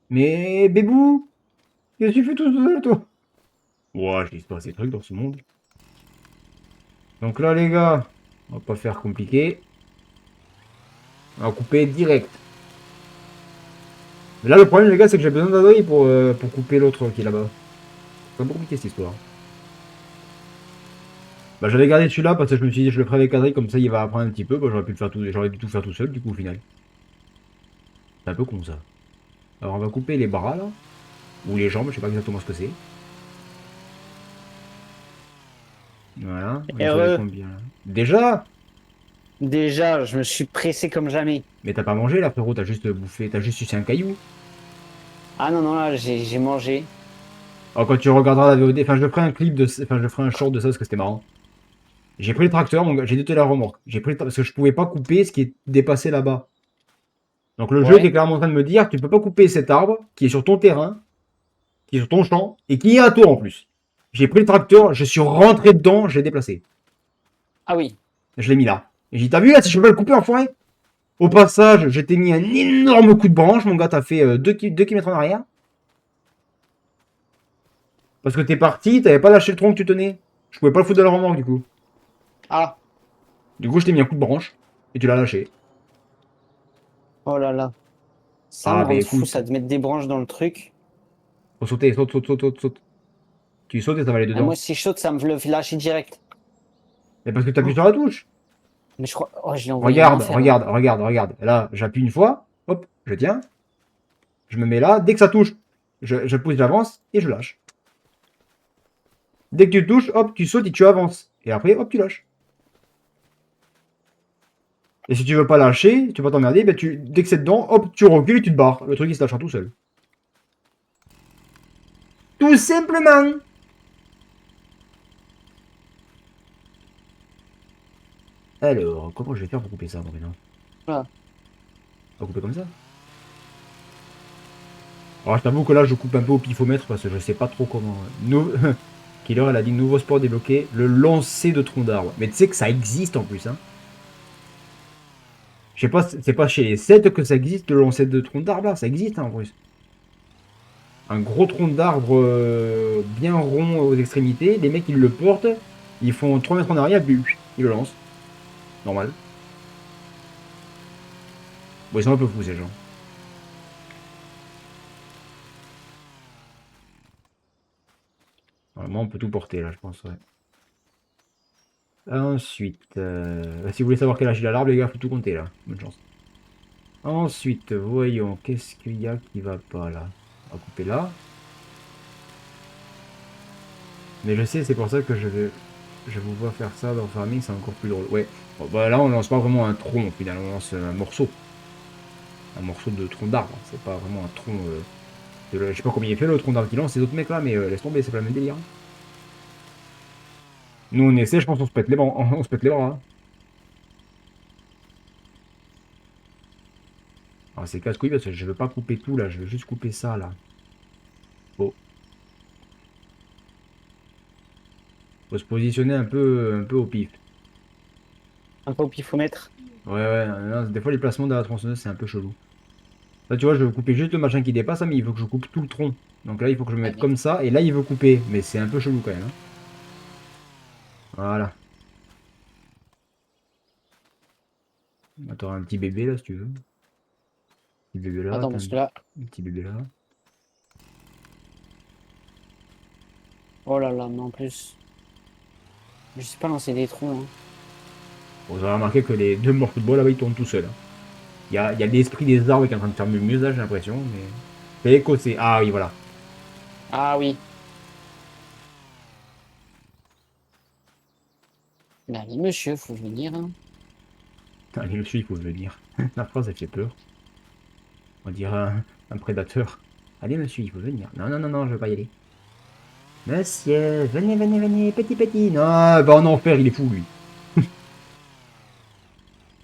Mais, Bébou, qu'est-ce que tu fais tout seul, toi? Ouah, j'ai pas ces trucs dans ce monde. Donc là, les gars, on va pas faire compliqué. On va couper direct. Mais là, le problème, les gars, c'est que j'ai besoin d'Adri pour couper l'autre qui est là-bas. C'est un peu compliqué cette histoire. Bah, j'avais gardé celui-là parce que je me suis dit, je le ferai avec Adri, comme ça il va apprendre un petit peu. Bah, j'aurais pu le faire tout, j'aurais dû tout faire tout seul, du coup, au final. C'est un peu con ça. Alors, on va couper les bras là. Ou les jambes, je sais pas exactement ce que c'est. Voilà. On est sur les combien là? Déjà? Déjà, je me suis pressé comme jamais. Mais t'as pas mangé là, frérot, t'as juste bouffé, t'as juste sucé un caillou. Ah non, non, là, j'ai mangé. Alors, quand tu regarderas la VOD, enfin, je ferai un clip de. Enfin, je ferai un short de ça parce que c'était marrant. J'ai pris le tracteur, mon gars, j'ai détruit la remorque. J'ai pris parce que je pouvais pas couper ce qui est dépassé là-bas. Donc le jeu Ouais. qui est clairement en train de me dire, tu peux pas couper cet arbre qui est sur ton terrain, qui est sur ton champ, et qui est à toi en plus. J'ai pris le tracteur, je suis rentré dedans, je l'ai déplacé. Ah oui. Je l'ai mis là. Et j'ai dit, t'as vu là, si je peux pas le couper en forêt? Au passage, je t'ai mis un énorme coup de branche, mon gars, t'as fait 2 km en arrière. Parce que t'es parti, t'avais pas lâché le tronc que tu tenais. Je pouvais pas le foutre de la remorque du coup. Ah, Du coup, je t'ai mis un coup de branche, et tu l'as lâché. Oh là là. Ça Ah, me mais rend fou, écoute, ça de mettre des branches dans le truc. faut sauter, saute, saute, saute, saute, saute. Tu sautes et ça va aller Ah, moi, dedans. si je saute, ça me le fait lâcher direct. Mais parce que tu appuies Oh. sur la touche. Mais je crois. Oh, je l'ai envoyé en Regarde, enfer, là. regarde, regarde, regarde. Là, j'appuie une fois, hop, je tiens, je me mets là. Dès que ça touche, je pousse, j'avance et je lâche. Dès que tu touches, hop, tu sautes et tu avances. Et après, hop, tu lâches. Et si tu veux pas lâcher, tu vas t'emmerder, ben dès que c'est dedans, hop, tu recules et tu te barres. Le truc il se lâchera tout seul. Tout simplement. Alors, comment je vais faire pour couper ça, maintenant? Voilà. On va couper comme ça. Alors, je t'avoue que là, je coupe un peu au pifomètre parce que je sais pas trop comment. Killer, elle a dit nouveau sport débloqué, le lancer de tronc d'arbre. Mais tu sais que ça existe en plus, hein. Je sais pas, c'est pas chez les 7 que ça existe, le lancer de tronc d'arbre là, ça existe hein, en plus. Un gros tronc d'arbre bien rond aux extrémités, les mecs ils le portent, ils font 3 mètres en arrière, puis ils le lancent. Normal. Bon, ils sont un peu fous ces gens. Normalement, on peut tout porter là, je pense, ouais. Ensuite, si vous voulez savoir quel âge il a l'arbre, les gars, faut tout compter là. Bonne chance. Ensuite, voyons, qu'est-ce qu'il y a qui va pas là? On va couper là. Mais je sais, c'est pour ça que je vous vois faire ça dans Farming, c'est encore plus drôle. Ouais, bon, bah là on lance pas vraiment un tronc, au final on lance un morceau. Un morceau de tronc d'arbre, c'est pas vraiment un tronc. Je sais pas combien il fait le tronc d'arbre qui lance ces autres mecs là, mais laisse tomber, c'est pas le même délire. Nous on essaie, je pense on se pète les bras. On se pète les bras. Hein. Alors c'est casse-couille parce que je veux pas couper tout là, je veux juste couper ça là. Bon. Faut se positionner un peu au pif. Un peu au pifomètre. Ouais, ouais, non, des fois les placements de la tronçonneuse c'est un peu chelou. Là, tu vois, je veux couper juste le machin qui dépasse, hein, mais il faut que je coupe tout le tronc. Donc là, il faut que je me mette Allez. comme ça, et là, il veut couper. Mais c'est un peu chelou quand même. Hein. Voilà. T'auras un petit bébé là, si tu veux. Petit bébé là, Attends, t'as parce que là. un petit bébé là. Oh là là, mais en plus. Je sais pas lancer des trous, hein. Bon, vous aurez remarqué que les deux morceaux de bois là-bas, ils tournent tout seuls. Hein. Il y a l'esprit des arbres qui est en train de faire mieux là, j'ai l'impression. Mais. C'est écossais. Ah oui, voilà. Ah oui. Mais allez, monsieur, faut venir, hein. Allez, monsieur, il faut venir. La phrase, elle fait peur. On dirait un prédateur. Allez, monsieur, il faut venir. Non, non, non, non, je veux pas y aller. Monsieur, venez, venez, venez, petit, petit. Non, va en enfer, il est fou, lui.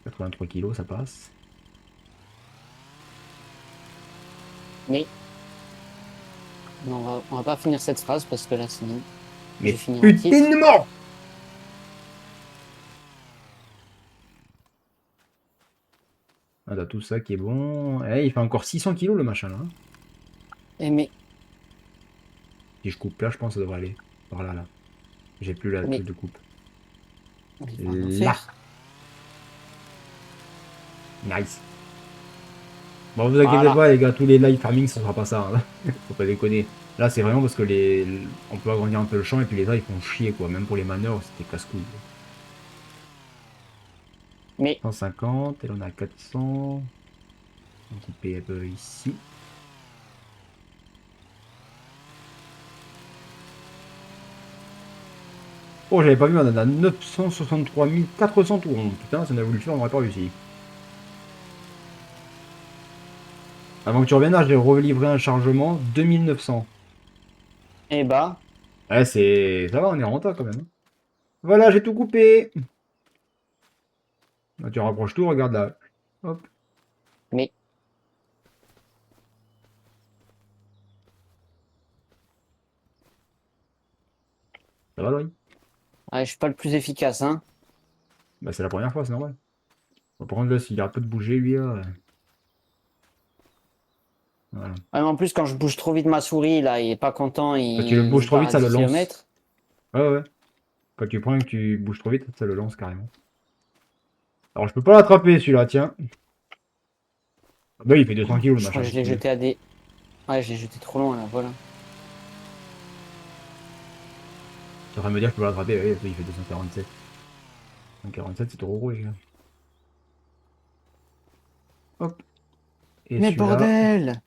83 kilos, ça passe. Mais. Non, on va pas finir cette phrase parce que là, sinon. Je Mais vais finir en titre. putain de mort. Ah, t'as tout ça qui est bon. Eh, il fait encore 600 kilos, le machin, là. Hein. Eh, mais. Si je coupe là, je pense que ça devrait aller. Par là, là. J'ai plus la Mais. truc de coupe. Il va en Là. enfer. Nice. Bon, vous inquiétez Voilà. pas, les gars, tous les live farming, ça sera pas ça. Hein. Faut pas déconner. Là, c'est vraiment parce que on peut agrandir un peu le champ et puis les autres, ils font chier, quoi. Même pour les manœuvres, c'était casse-couille. Mais. 150, et là, on a 400. On va couper un peu ici. Oh, j'avais pas vu, on en a 963 400 tours. Putain, si on a voulu le faire, on n'aurait pas réussi. Avant que tu reviennes là, j'ai relivré un chargement 2900. Eh bah. Ouais, c'est. Ça va, on est rentable quand même. Hein. Voilà, j'ai tout coupé. Là, tu rapproches tout, regarde là. Hop. Mais. Ça va, Laurie? Ouais, je suis pas le plus efficace, hein. Bah, c'est la première fois, c'est normal. Bon, par contre, là, s'il arrête pas de bouger, lui, là. Voilà. Ouais, mais en plus, quand je bouge trop vite ma souris, là, il est pas content, Quand tu le il bouges se trop barre vite, à ça 10 le lance. km. Ouais, ouais. Quand tu prends et que tu bouges trop vite, ça le lance carrément. Alors, je peux pas l'attraper, celui-là, tiens. Bah, il fait 200 kilos le Je crois machin. que je l'ai jeté à des. Ouais, je l'ai jeté trop loin là, voilà. Tu es en train de me dire que je peux l'attraper, oui, il fait 247. 247, c'est trop rouge. Hop. Et Mais celui-là, bordel!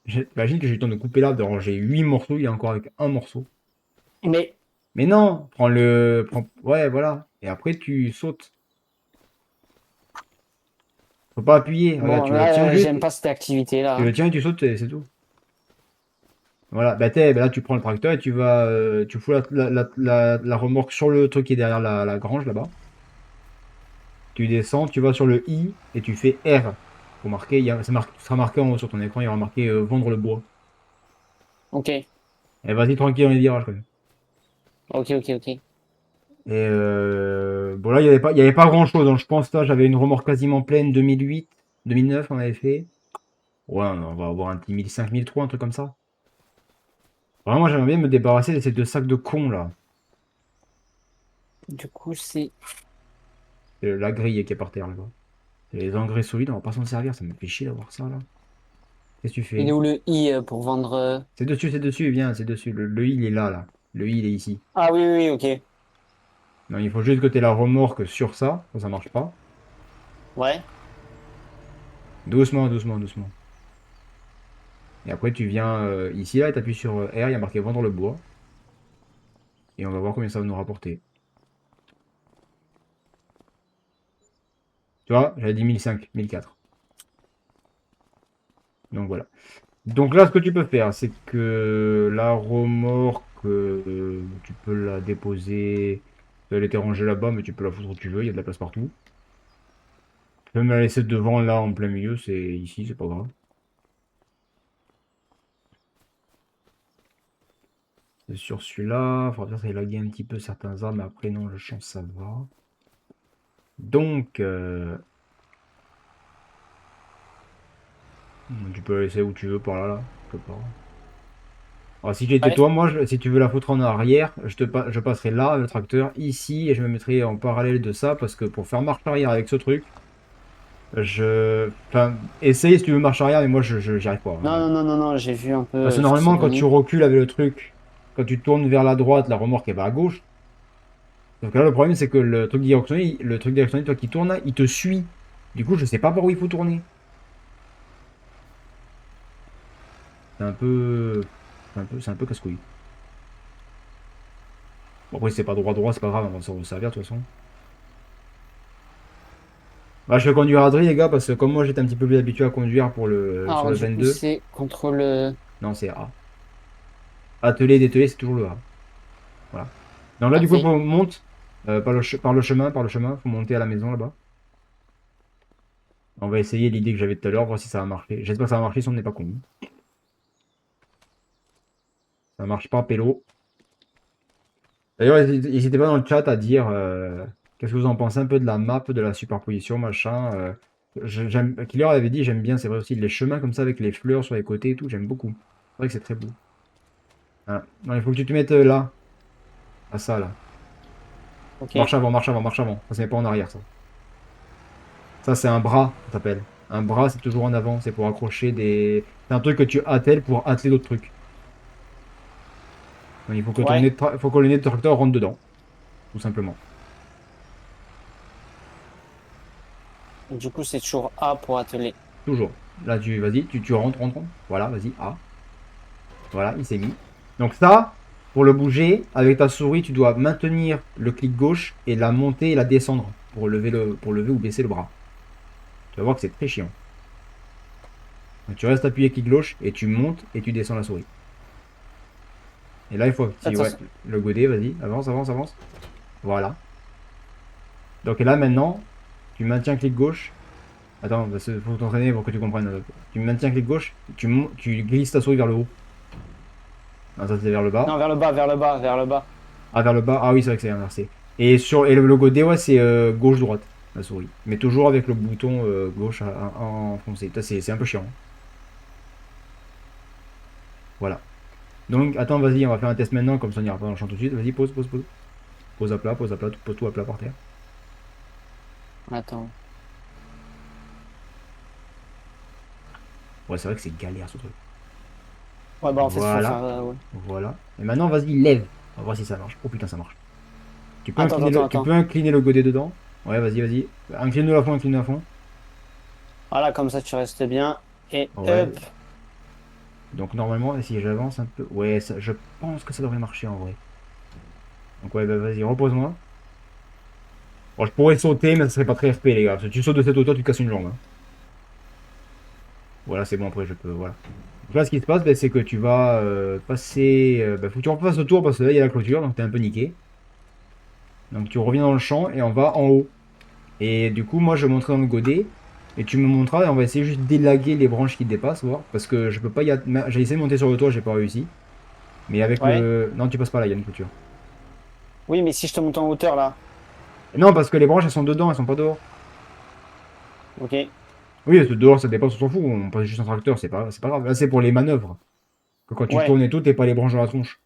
j'imagine que j'ai eu le temps de couper l'arbre, de ranger 8 morceaux, il est encore avec un morceau. Mais. Mais non, prends le. Ouais, voilà. Et après, tu sautes. Faut pas appuyer. Regarde, Bon, tu le tiens là, juste. j'aime pas cette activité Tu là. le tiens et tu sautes, et c'est tout. Voilà, bah là tu prends le tracteur et tu vas, tu fous la remorque sur le truc qui est derrière la grange là-bas. Tu descends, tu vas sur le I et tu fais R. Pour marquer, ce sera marqué en haut sur ton écran, il y aura marqué vendre le bois. Ok, Et vas-y tranquille dans les virages quand même. ok, ok, ok. Et bon là il y avait pas grand-chose, hein. Je pense là j'avais une remorque quasiment pleine 2008, 2009 on avait fait. Ouais, on va avoir un petit 1005, 1003, un truc comme ça. Vraiment j'aimerais bien me débarrasser de ces deux sacs de cons là. Du coup, c'est. La grille qui est par terre là-bas. Les engrais solides, on va pas s'en servir, ça me fait chier d'avoir ça là. Qu'est-ce que tu Il est fais? où le i pour vendre. C'est dessus, viens, c'est dessus. Le I, il est là, là. Le I, il est ici. Ah oui, oui, oui, ok. Non, il faut juste que tu aies la remorque sur ça marche pas. Ouais. Doucement, doucement, doucement. Et après, tu viens ici, là, tu appuies sur R, il y a marqué vendre le bois. Et on va voir combien ça va nous rapporter. Tu vois, j'avais dit 1005, 1004. Donc voilà. Donc là, ce que tu peux faire, c'est que la remorque, tu peux la déposer. Elle était rangée là-bas, mais tu peux la foutre où tu veux, il y a de la place partout. Tu peux me la laisser devant, là, en plein milieu, c'est ici, c'est pas grave. C'est sur celui-là, il faudra peut-être élaguer un petit peu certains arbres, mais après, non, le champ, ça va. Donc, tu peux la laisser où tu veux, par là, là. Je sais pas. Alors, si j'étais Ouais. toi, moi, si tu veux la foutre en arrière, je passerai là, le tracteur, ici, et je me mettrai en parallèle de ça, parce que pour faire marche arrière avec ce truc, Enfin, essaye si tu veux marche arrière, mais moi, j'y arrive pas, Non, hein. non, non, non, non, j'ai vu un peu Parce que ce que ça normalement, quand tu donnait. recules avec le truc, quand tu tournes vers la droite, la remorque, elle va à gauche. Donc là, le problème, c'est que le truc directionné, toi qui tourne, là, il te suit. Du coup, je sais pas par où il faut tourner. C'est un peu... C'est un peu casse-couille. Bon, après, si c'est pas droit, c'est pas grave, on va s'en servir, de toute façon. Bah, je vais conduire à Adri, les gars, parce que comme moi, j'étais un petit peu plus habitué à conduire sur Alors, le du coup, 22. c'est contre le. Non, c'est A. Atelier, dételer, c'est toujours le A. Voilà. Donc là, du coup, Parfait. on monte par le chemin. Faut monter à la maison, là-bas. On va essayer l'idée que j'avais tout à l'heure, voir si ça va marcher. J'espère que ça va marcher si on n'est pas con. Ça marche pas, pélo. D'ailleurs, n'hésitez pas dans le chat à dire qu'est-ce que vous en pensez un peu de la map, de la superposition, machin. Killer avait dit, j'aime bien, c'est vrai aussi, les chemins comme ça avec les fleurs sur les côtés et tout, j'aime beaucoup. C'est vrai que c'est très beau. Voilà. Non, il faut que tu te mettes là, à ça, là. Ok. Marche avant, marche avant, marche avant. Ça, c'est pas en arrière, ça. Ça, c'est un bras, ça s'appelle. Un bras, c'est toujours en avant, c'est pour accrocher des... C'est un truc que tu attelles pour atteler d'autres trucs. Donc, il faut que Ouais. faut que le nez de tracteur rentre dedans, tout simplement. Du coup, c'est toujours A pour atteler. Toujours. Là, vas-y, tu rentres, rentre. Voilà, vas-y, A. Voilà, il s'est mis. Donc ça, pour le bouger, avec ta souris, tu dois maintenir le clic gauche et la monter et la descendre pour lever ou baisser le bras. Tu vas voir que c'est très chiant. Donc, tu restes appuyé clic gauche et tu montes et tu descends la souris. Et là, il faut activer Attention. le godet, vas-y, avance, avance, avance. Voilà. Donc là, maintenant, tu maintiens clic gauche. Attends, il faut t'entraîner pour que tu comprennes. Tu maintiens clic gauche, tu glisses ta souris vers le haut. Non, ça c'est vers le bas. Non, vers le bas, vers le bas, vers le bas. Ah, vers le bas. Ah oui, c'est vrai que c'est inversé. Et le logo D, ouais, c'est gauche-droite, la souris. Mais toujours avec le bouton gauche enfoncé. C'est un peu chiant. Voilà. Donc, attends, vas-y, on va faire un test maintenant, comme ça on ira pas dans le champ tout de suite. Vas-y, pose, pose, pose. Pose à plat, pose tout à plat par terre. Attends. Ouais, c'est vrai que c'est galère ce truc. Ouais, bah en fait, faut Voilà, faire. Ouais. voilà. Et maintenant, vas-y, lève. On va voir si ça marche. Oh putain, ça marche. Attends, Tu attends. peux incliner le godet dedans. Ouais, vas-y, vas-y. Incline-le à fond, incline-le à fond. Voilà, comme ça, tu restes bien. Et Ouais. hop. Donc normalement, si j'avance un peu... Ouais, je pense que ça devrait marcher en vrai. Donc ouais, bah vas-y, repose-moi. Bon, je pourrais sauter, mais ça serait pas très FP, les gars. Parce que tu sautes de cette hauteur, tu te casses une jambe, hein. Voilà, c'est bon, après je peux... Voilà. Donc là, ce qui se passe, bah, c'est que tu vas passer... bah, faut que tu refasses le tour, parce que là, il y a la clôture, donc t'es un peu niqué. Donc tu reviens dans le champ, et on va en haut. Et du coup, moi, je montrerai dans le godet. Et tu me montreras, et on va essayer juste d'élaguer les branches qui dépassent, voir. Parce que je peux pas y... J'ai essayé de monter sur le toit, j'ai pas réussi. Mais avec Ouais. le... Non, tu passes pas là, il y a une clôture. Oui, mais si je te monte en hauteur là. Non, parce que les branches, elles sont dedans, elles sont pas dehors. Ok. Oui, parce que dehors, ça dépasse, on s'en fout. On passe juste un tracteur, c'est pas grave. Là, c'est pour les manœuvres. Que quand tu Ouais. tournes et tout, t'es pas les branches dans la tronche.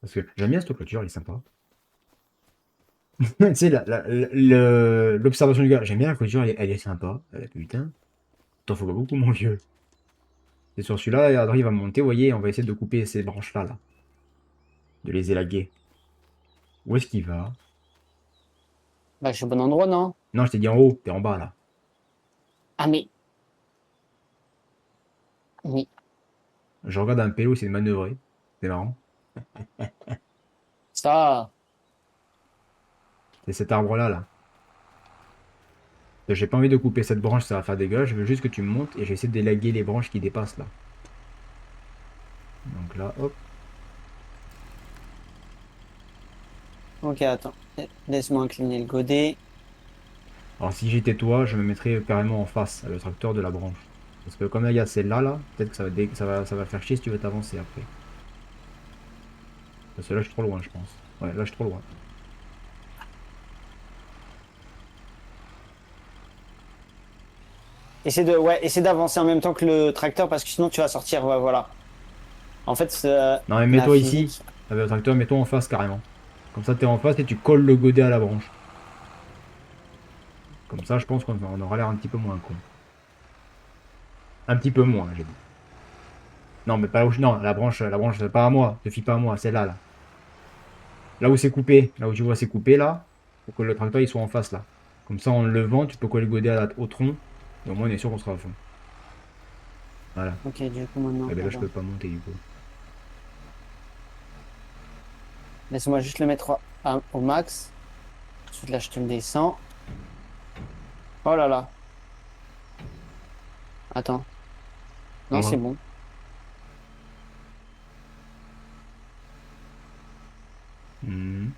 Parce que j'aime bien cette clôture, elle est sympa. Tu sais, l'observation du gars, j'aime bien la clôture, elle est sympa. Putain, t'en faut pas beaucoup, mon vieux. Et sur celui-là, Adrien va monter, vous voyez, on va essayer de couper ces branches-là, là. De les élaguer. Où est-ce qu'il va? Bah, je suis au bon endroit, non? Non, je t'ai dit en haut, t'es en bas, là. Ah, mais. Mais. Je regarde un pélo, c'est de manœuvrer. C'est marrant. Ça. C'est cet arbre-là, là. J'ai pas envie de couper cette branche, ça va faire des gars. Je veux juste que tu me montes et j'essaie d'élaguer les branches qui dépassent, là. Donc là, hop. Ok, attends. Laisse-moi incliner le godet. Alors si j'étais toi, je me mettrais carrément en face, le tracteur de la branche. Parce que comme là, il y a celle-là, là, peut-être que ça va faire chier si tu veux t'avancer après. Parce que là, je suis trop loin, je pense. Ouais, là, je suis trop loin. Essaie d'avancer en même temps que le tracteur parce que sinon tu vas sortir. Ouais, voilà. En fait, Non, mais la mets-toi ici, physique. avec le tracteur, mets-toi en face carrément. Comme ça, t'es en face et tu colles le godet à la branche. Comme ça, je pense qu'on aura l'air un petit peu moins con. Un petit peu moins, j'ai dit. Non, mais pas où je... Non, la branche, pas à moi. Te fie pas à moi, celle-là, là. Là où c'est coupé, là où tu vois c'est coupé, là. Faut que le tracteur, il soit en face, là. Comme ça, en le levant, tu peux coller le godet au tronc. Et au moins, on est sûr qu'on sera à fond. Voilà. Ok, du coup maintenant. Et ben là, je Attends. peux pas monter, du coup. Laisse-moi juste le mettre au max. Ensuite là, je te le descends. Oh là là. Attends. Non, c'est Voilà. bon. Mhm.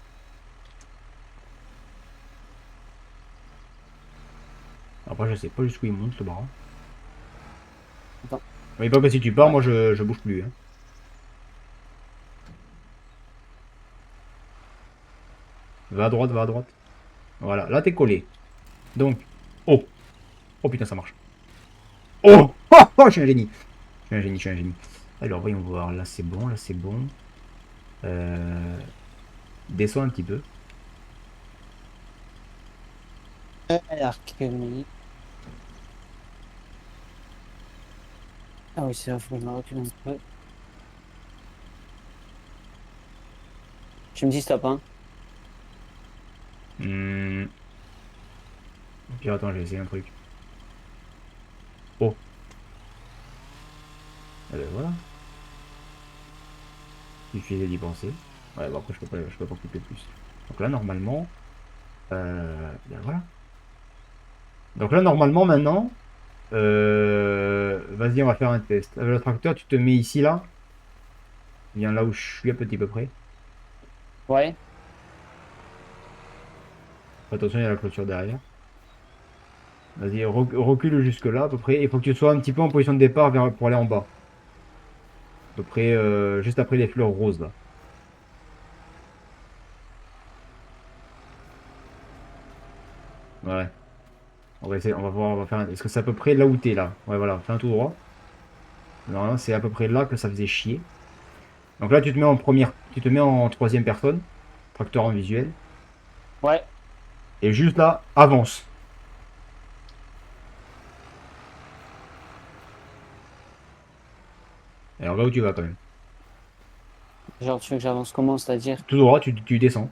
Après, je sais pas jusqu'où il monte, le bras. Attends. Mais pas que si tu pars, Ouais. moi, je bouge plus, hein. Va à droite, va à droite. Voilà, là, t'es collé. Donc, oh. Oh putain, ça marche. Oh, oh, oh, je suis un génie. Je suis un génie, je suis un génie. Alors, voyons voir. Là, c'est bon, là, c'est bon. Euh... Descends un petit peu. Archéologie. Ah oui, c'est vrai, faut que je me recule un peu. Tu me dis stop, hein. Hmm. Puis attends, j'ai essayé un truc. Oh. Eh ben voilà. Il suffisait d'y penser. Ouais, bon, après, je peux pas couper plus. Donc là, normalement, ben voilà. Donc là, normalement, maintenant, vas-y, on va faire un test. Avec le tracteur, tu te mets ici, là. Viens là où je suis à petit peu près. Ouais. Attention, il y a la clôture derrière. Vas-y, recule jusque là, à peu près. Il faut que tu sois un petit peu en position de départ pour aller en bas. À peu près, juste après les fleurs roses, là. Ouais. On va essayer, on va voir, on va faire est-ce que c'est à peu près là où t'es, là? Ouais, voilà, fais un tout droit. Normalement, c'est à peu près là que ça faisait chier. Donc là, tu te mets en troisième personne. Tracteur en visuel. Ouais. Et juste là, avance. Alors là où tu vas quand même. Genre, tu veux que j'avance comment, c'est-à-dire? Tout droit, tu descends.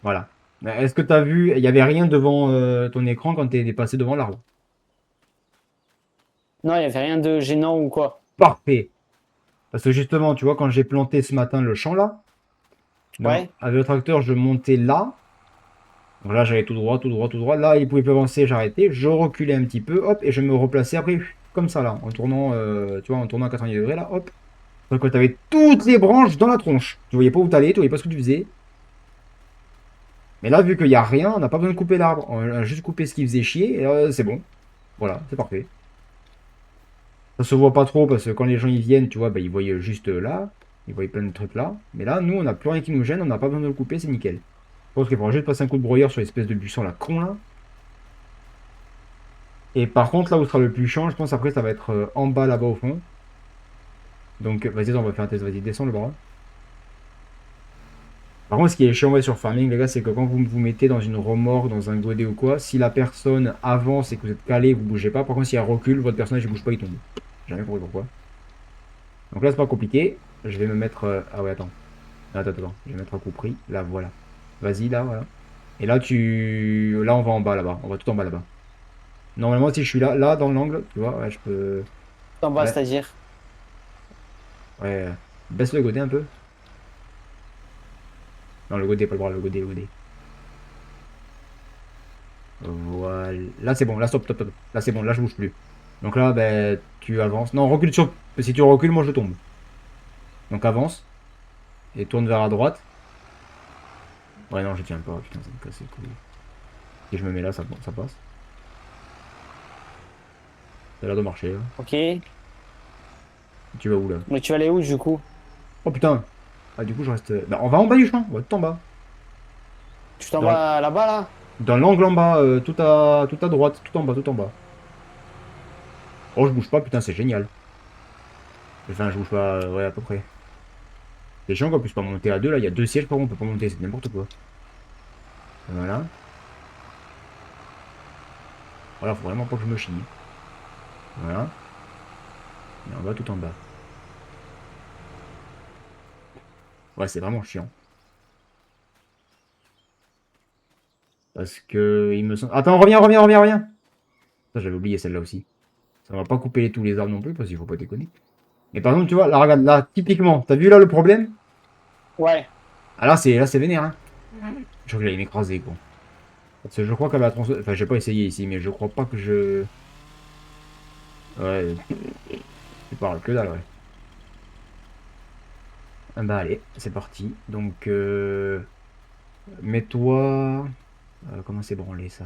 Voilà. Est-ce que tu as vu, il n'y avait rien devant ton écran quand tu es passé devant l'arbre? Non, il n'y avait rien de gênant ou quoi. Parfait. Parce que justement, tu vois, quand j'ai planté ce matin le champ là, donc Ouais. avec le tracteur, je montais là. Donc là, j'allais tout droit, tout droit, tout droit. Là, il pouvait plus avancer, j'arrêtais. Je reculais un petit peu, hop, et je me replaçais après, comme ça là, en tournant, tu vois, en tournant à 90 degrés là, hop. Donc tu avais toutes les branches dans la tronche. Tu voyais pas où t'allais, tu voyais pas ce que tu faisais. Mais là, vu qu'il n'y a rien, on n'a pas besoin de couper l'arbre. On a juste coupé ce qui faisait chier, et c'est bon. Voilà, c'est parfait. Ça se voit pas trop parce que quand les gens y viennent, tu vois, bah, ils voient juste là. Ils voient plein de trucs là. Mais là, nous, on n'a plus rien qui nous gêne, on n'a pas besoin de le couper, c'est nickel. Je pense qu'il faudra juste passer un coup de broyeur sur l'espèce de buisson là, con là. Et par contre, là où sera le plus chiant, je pense après, ça va être en bas là-bas au fond. Donc, vas-y, on va faire un test, vas-y, descends le bras. Par contre, ce qui est chiant ouais, sur Farming, les gars, c'est que quand vous vous mettez dans une remorque, dans un godet ou quoi, si la personne avance et que vous êtes calé, vous bougez pas. Par contre, si elle recule, votre personnage ne bouge pas, il tombe. J'ai jamais compris pourquoi. Donc là, c'est pas compliqué. Je vais me mettre. Ah ouais, attends. Attends. Je vais mettre un coup pris. Là, voilà. Vas-y, là, voilà. Et là, Là, on va en bas, là-bas. On va tout en bas, là-bas. Normalement, si je suis là, là, dans l'angle, tu vois, ouais, je peux. En bas, Ouais, c'est-à-dire. ouais. Baisse le godet un peu. Non, le godet, pas le bras, le godet, le godet. Voilà. Là, c'est bon. Là, stop, stop, stop. Là, c'est bon. Là, je bouge plus. Donc là, ben, tu avances. Non, recule sur. Si tu recules, moi, je tombe. Donc avance. Et tourne vers la droite. Ouais, non, je tiens pas. Putain, ça me casse les couilles. Si je me mets là, ça passe. Ça a l'air de marcher, là. Ok. Tu vas où, là? Mais tu vas aller où, du coup? Oh, putain. Ah, du coup, je reste. Bah, on va en bas du champ. On va tout en bas. Tu t'en Dans, vas là-bas, là? dans l'angle en bas, tout à droite. Tout en bas, tout en bas. Oh, je bouge pas. Putain, c'est génial. Enfin, je bouge pas. Ouais, à peu près. C'est chiant qu'on puisse pas monter à deux, là. Il y a deux sièges, par contre, on peut pas monter. C'est n'importe quoi. Voilà. Voilà, faut vraiment pas que je me chie. Voilà. Et on va tout en bas. Ouais, c'est vraiment chiant. Parce que il me semble. Attends, reviens. Ça, j'avais oublié celle-là aussi. Ça va pas couper tous les arbres non plus, parce qu'il faut pas déconner. Mais par exemple, tu vois, là, regarde, là, typiquement, t'as vu là le problème? Ouais. Ah là, c'est vénère, hein. Je crois que j'allais m'écraser, quoi. Parce que je crois qu'elle va tronçonner. Enfin, j'ai pas essayé ici, mais je crois pas que je. Ouais, tu parles que dalle, ouais. Ah bah allez, c'est parti. Donc, mets-toi. Comment c'est branlé ça?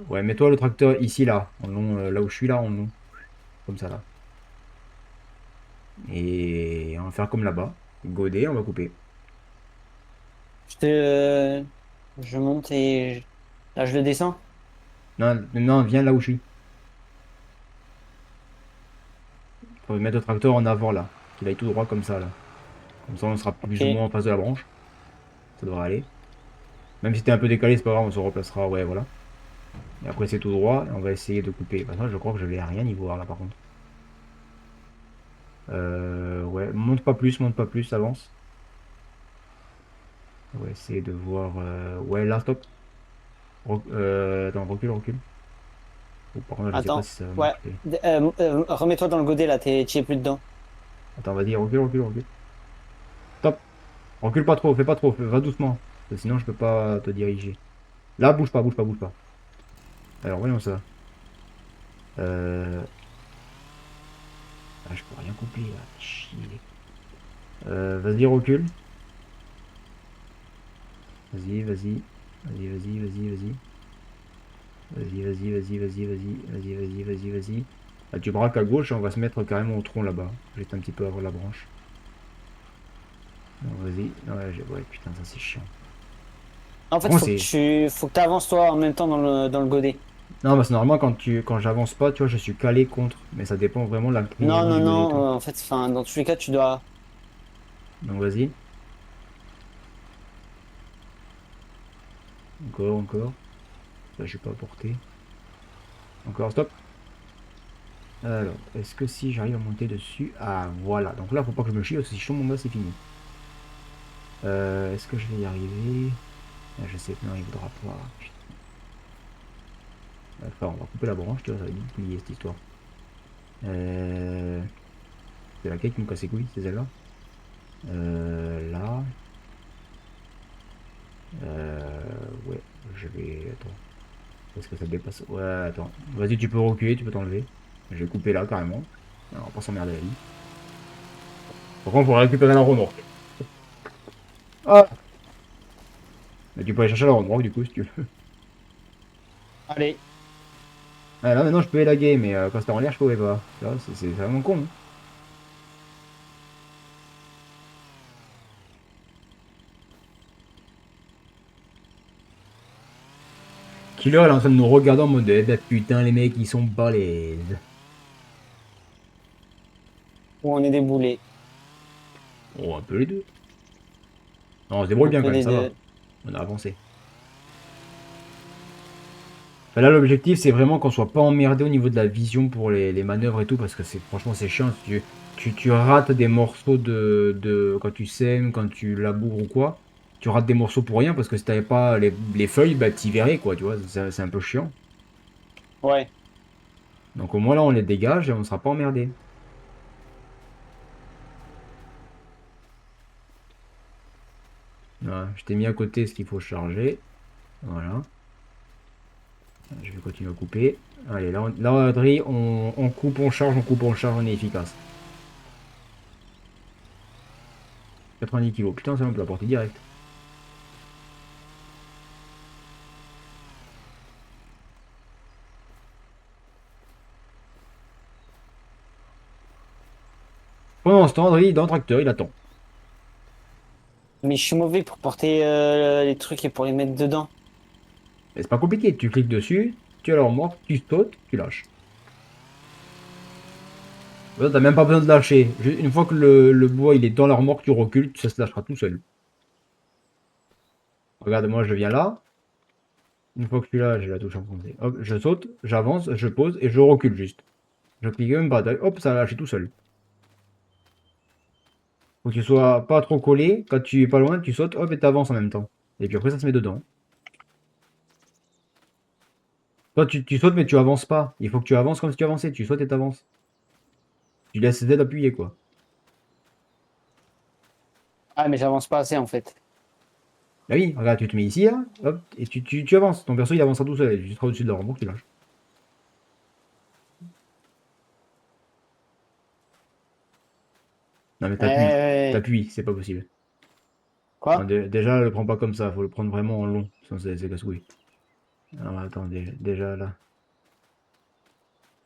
Ouais, mets-toi le tracteur ici, là. En long, là où je suis, là, en long. Comme ça, là. Et on va faire comme là-bas. Godet, on va couper. Je te... Je monte et... Là, je le descends. Non, non, viens là où je suis. Faut mettre le tracteur en avant, là. Qu'il aille tout droit comme ça, là. Comme ça, on sera plus ou Ok. moins en face de la branche. Ça devrait aller. Même si t'es un peu décalé, c'est pas grave, on se replacera. Ouais, voilà. Et après, c'est tout droit. Et on va essayer de couper. Bah, ça, je crois que je vais à rien y voir, là, par contre. Ouais, monte pas plus, avance. On va essayer de voir. Ouais, là, stop. Attends, recule. Oh, par contre, je sais pas Attends. si ça va Ouais. marcher. Remets-toi dans le godet, là. T'y es plus dedans. Attends, vas-y, recule. Stop. Recule pas trop, fais pas trop, va doucement. Parce que sinon, je peux pas te diriger. Là, bouge pas. Alors, voyons ça. Euh... Ah, je peux rien couper, là. Chier. Vas-y, recule. Vas-y. Vas-y. Ah, tu braques à gauche et on va se mettre carrément au tronc là-bas. Juste un petit peu avant la branche. Non, vas-y. Ouais, putain, ça c'est chiant. En fait, Comment c'est. faut que t'avances toi en même temps dans le godet. Non, bah c'est normalement quand j'avance pas, tu vois, je suis calé contre. Mais ça dépend vraiment de Non, l'inclinaison non, du godet et tout. non. En fait, enfin, dans tous les cas, tu dois. Donc vas-y. Encore. Là, je suis pas à portée. Encore, stop. Alors, est-ce que si j'arrive à monter dessus... Ah, voilà. Donc là, faut pas que je me chie, parce que si je tombe en bas, c'est fini. Est-ce que je vais y arriver? Ah, je sais que non, il voudra pas. Putain. Enfin, on va couper la branche, tu vois, ça va vite plier cette histoire. C'est laquelle qui me casse les couilles, c'est celle-là. Là. Ouais, je vais... Attends. Est-ce que ça dépasse? Ouais, attends. Vas-y, tu peux reculer, tu peux t'enlever. Je vais couper là, carrément. Alors, on va pas s'emmerder la vie. Par contre, il faudra récupérer la remorque. Ah! Mais tu peux aller chercher la remorque, du coup, si tu veux. Allez. Ah, là, maintenant, je peux élaguer, mais quand c'était en l'air, je pouvais pas. Là, c'est vraiment con. Hein. Killer, elle est en train de nous regarder en mode, eh ben, putain, les mecs, ils sont balèzes. Ou on est des boulets. Oh, un peu les deux. Non, on se débrouille Un bien peu quand même, des ça va. deux. On a avancé. Enfin, là, l'objectif, c'est vraiment qu'on soit pas emmerdé au niveau de la vision pour les manœuvres et tout, parce que c'est franchement, c'est chiant. Si tu rates des morceaux quand tu sèmes, quand tu laboures ou quoi. Tu rates des morceaux pour rien, parce que si t'avais pas les feuilles, bah, t'y verrais, quoi, tu vois. C'est un peu chiant. Ouais. Donc au moins là, on les dégage et on sera pas emmerdé. Voilà, je t'ai mis à côté ce qu'il faut charger. Voilà. Je vais continuer à couper. Allez, là, Adri, on coupe, on coupe, on charge, on est efficace. 90 kilos. Putain, ça on peut la porter direct. Pendant ce temps, Adri, dans le tracteur, il attend. Mais je suis mauvais pour porter les trucs et pour les mettre dedans. Et c'est pas compliqué. Tu cliques dessus, tu as la remorque, tu sautes, tu lâches. Là, t'as même pas besoin de lâcher. Une fois que le bois il est dans la remorque, tu recules, ça se lâchera tout seul. Regarde, moi je viens là. Une fois que je suis là, j'ai la touche enfoncée. Hop, je saute, j'avance, je pose et je recule juste. Je clique même pas, hop, ça a lâché tout seul. Faut que tu sois pas trop collé. Quand tu es pas loin, tu sautes, hop, et t'avances en même temps. Et puis après, ça se met dedans. Toi, tu sautes, mais tu avances pas. Il faut que tu avances comme si tu avançais. Tu sautes et t'avances. Tu laisses Z appuyer, quoi. Ah, mais j'avance pas assez en fait. Bah oui, regarde, tu te mets ici, là, hop, et tu avances. Ton perso, il avancera tout seul. Tu seras au-dessus de la remorque, tu lâches. Non, mais t'appuies. Ouais. T'appuies, c'est pas possible. Non, Quoi? déjà, le prends pas comme ça. Faut le prendre vraiment en long. Sinon, c'est casse-couille. Alors, attends, déjà, là.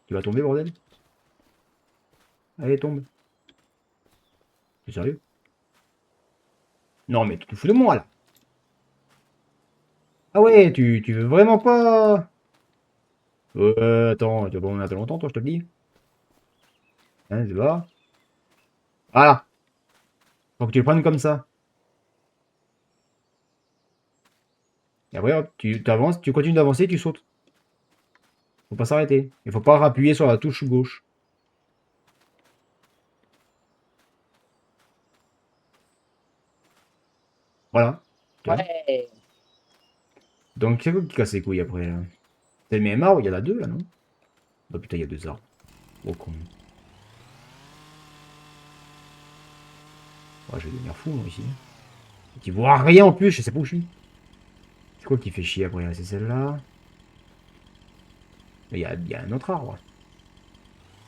Tu vas tomber, bordel? Allez, tombe. T'es sérieux? Non, mais tu te fous de moi, là. Ah ouais, tu veux vraiment pas... attends, tu vas pas m'en attendre longtemps, toi, je te le dis. Hein, c'est pas. Voilà. Faut que tu le prennes comme ça. Et après, hop, tu avances, tu continues d'avancer, tu sautes. Faut pas s'arrêter. Il faut pas appuyer sur la touche gauche. Voilà. Tu vois. Ouais. Donc, c'est quoi qui casse les couilles après, là? C'est le même arbre, il y en a deux, là, non? Oh putain, il y a deux arbres. Oh con. Oh, je vais devenir fou, moi, ici. Tu vois rien en plus, je sais pas où je suis. C'est quoi qui fait chier après, là? C'est celle-là. Il y a un autre arbre.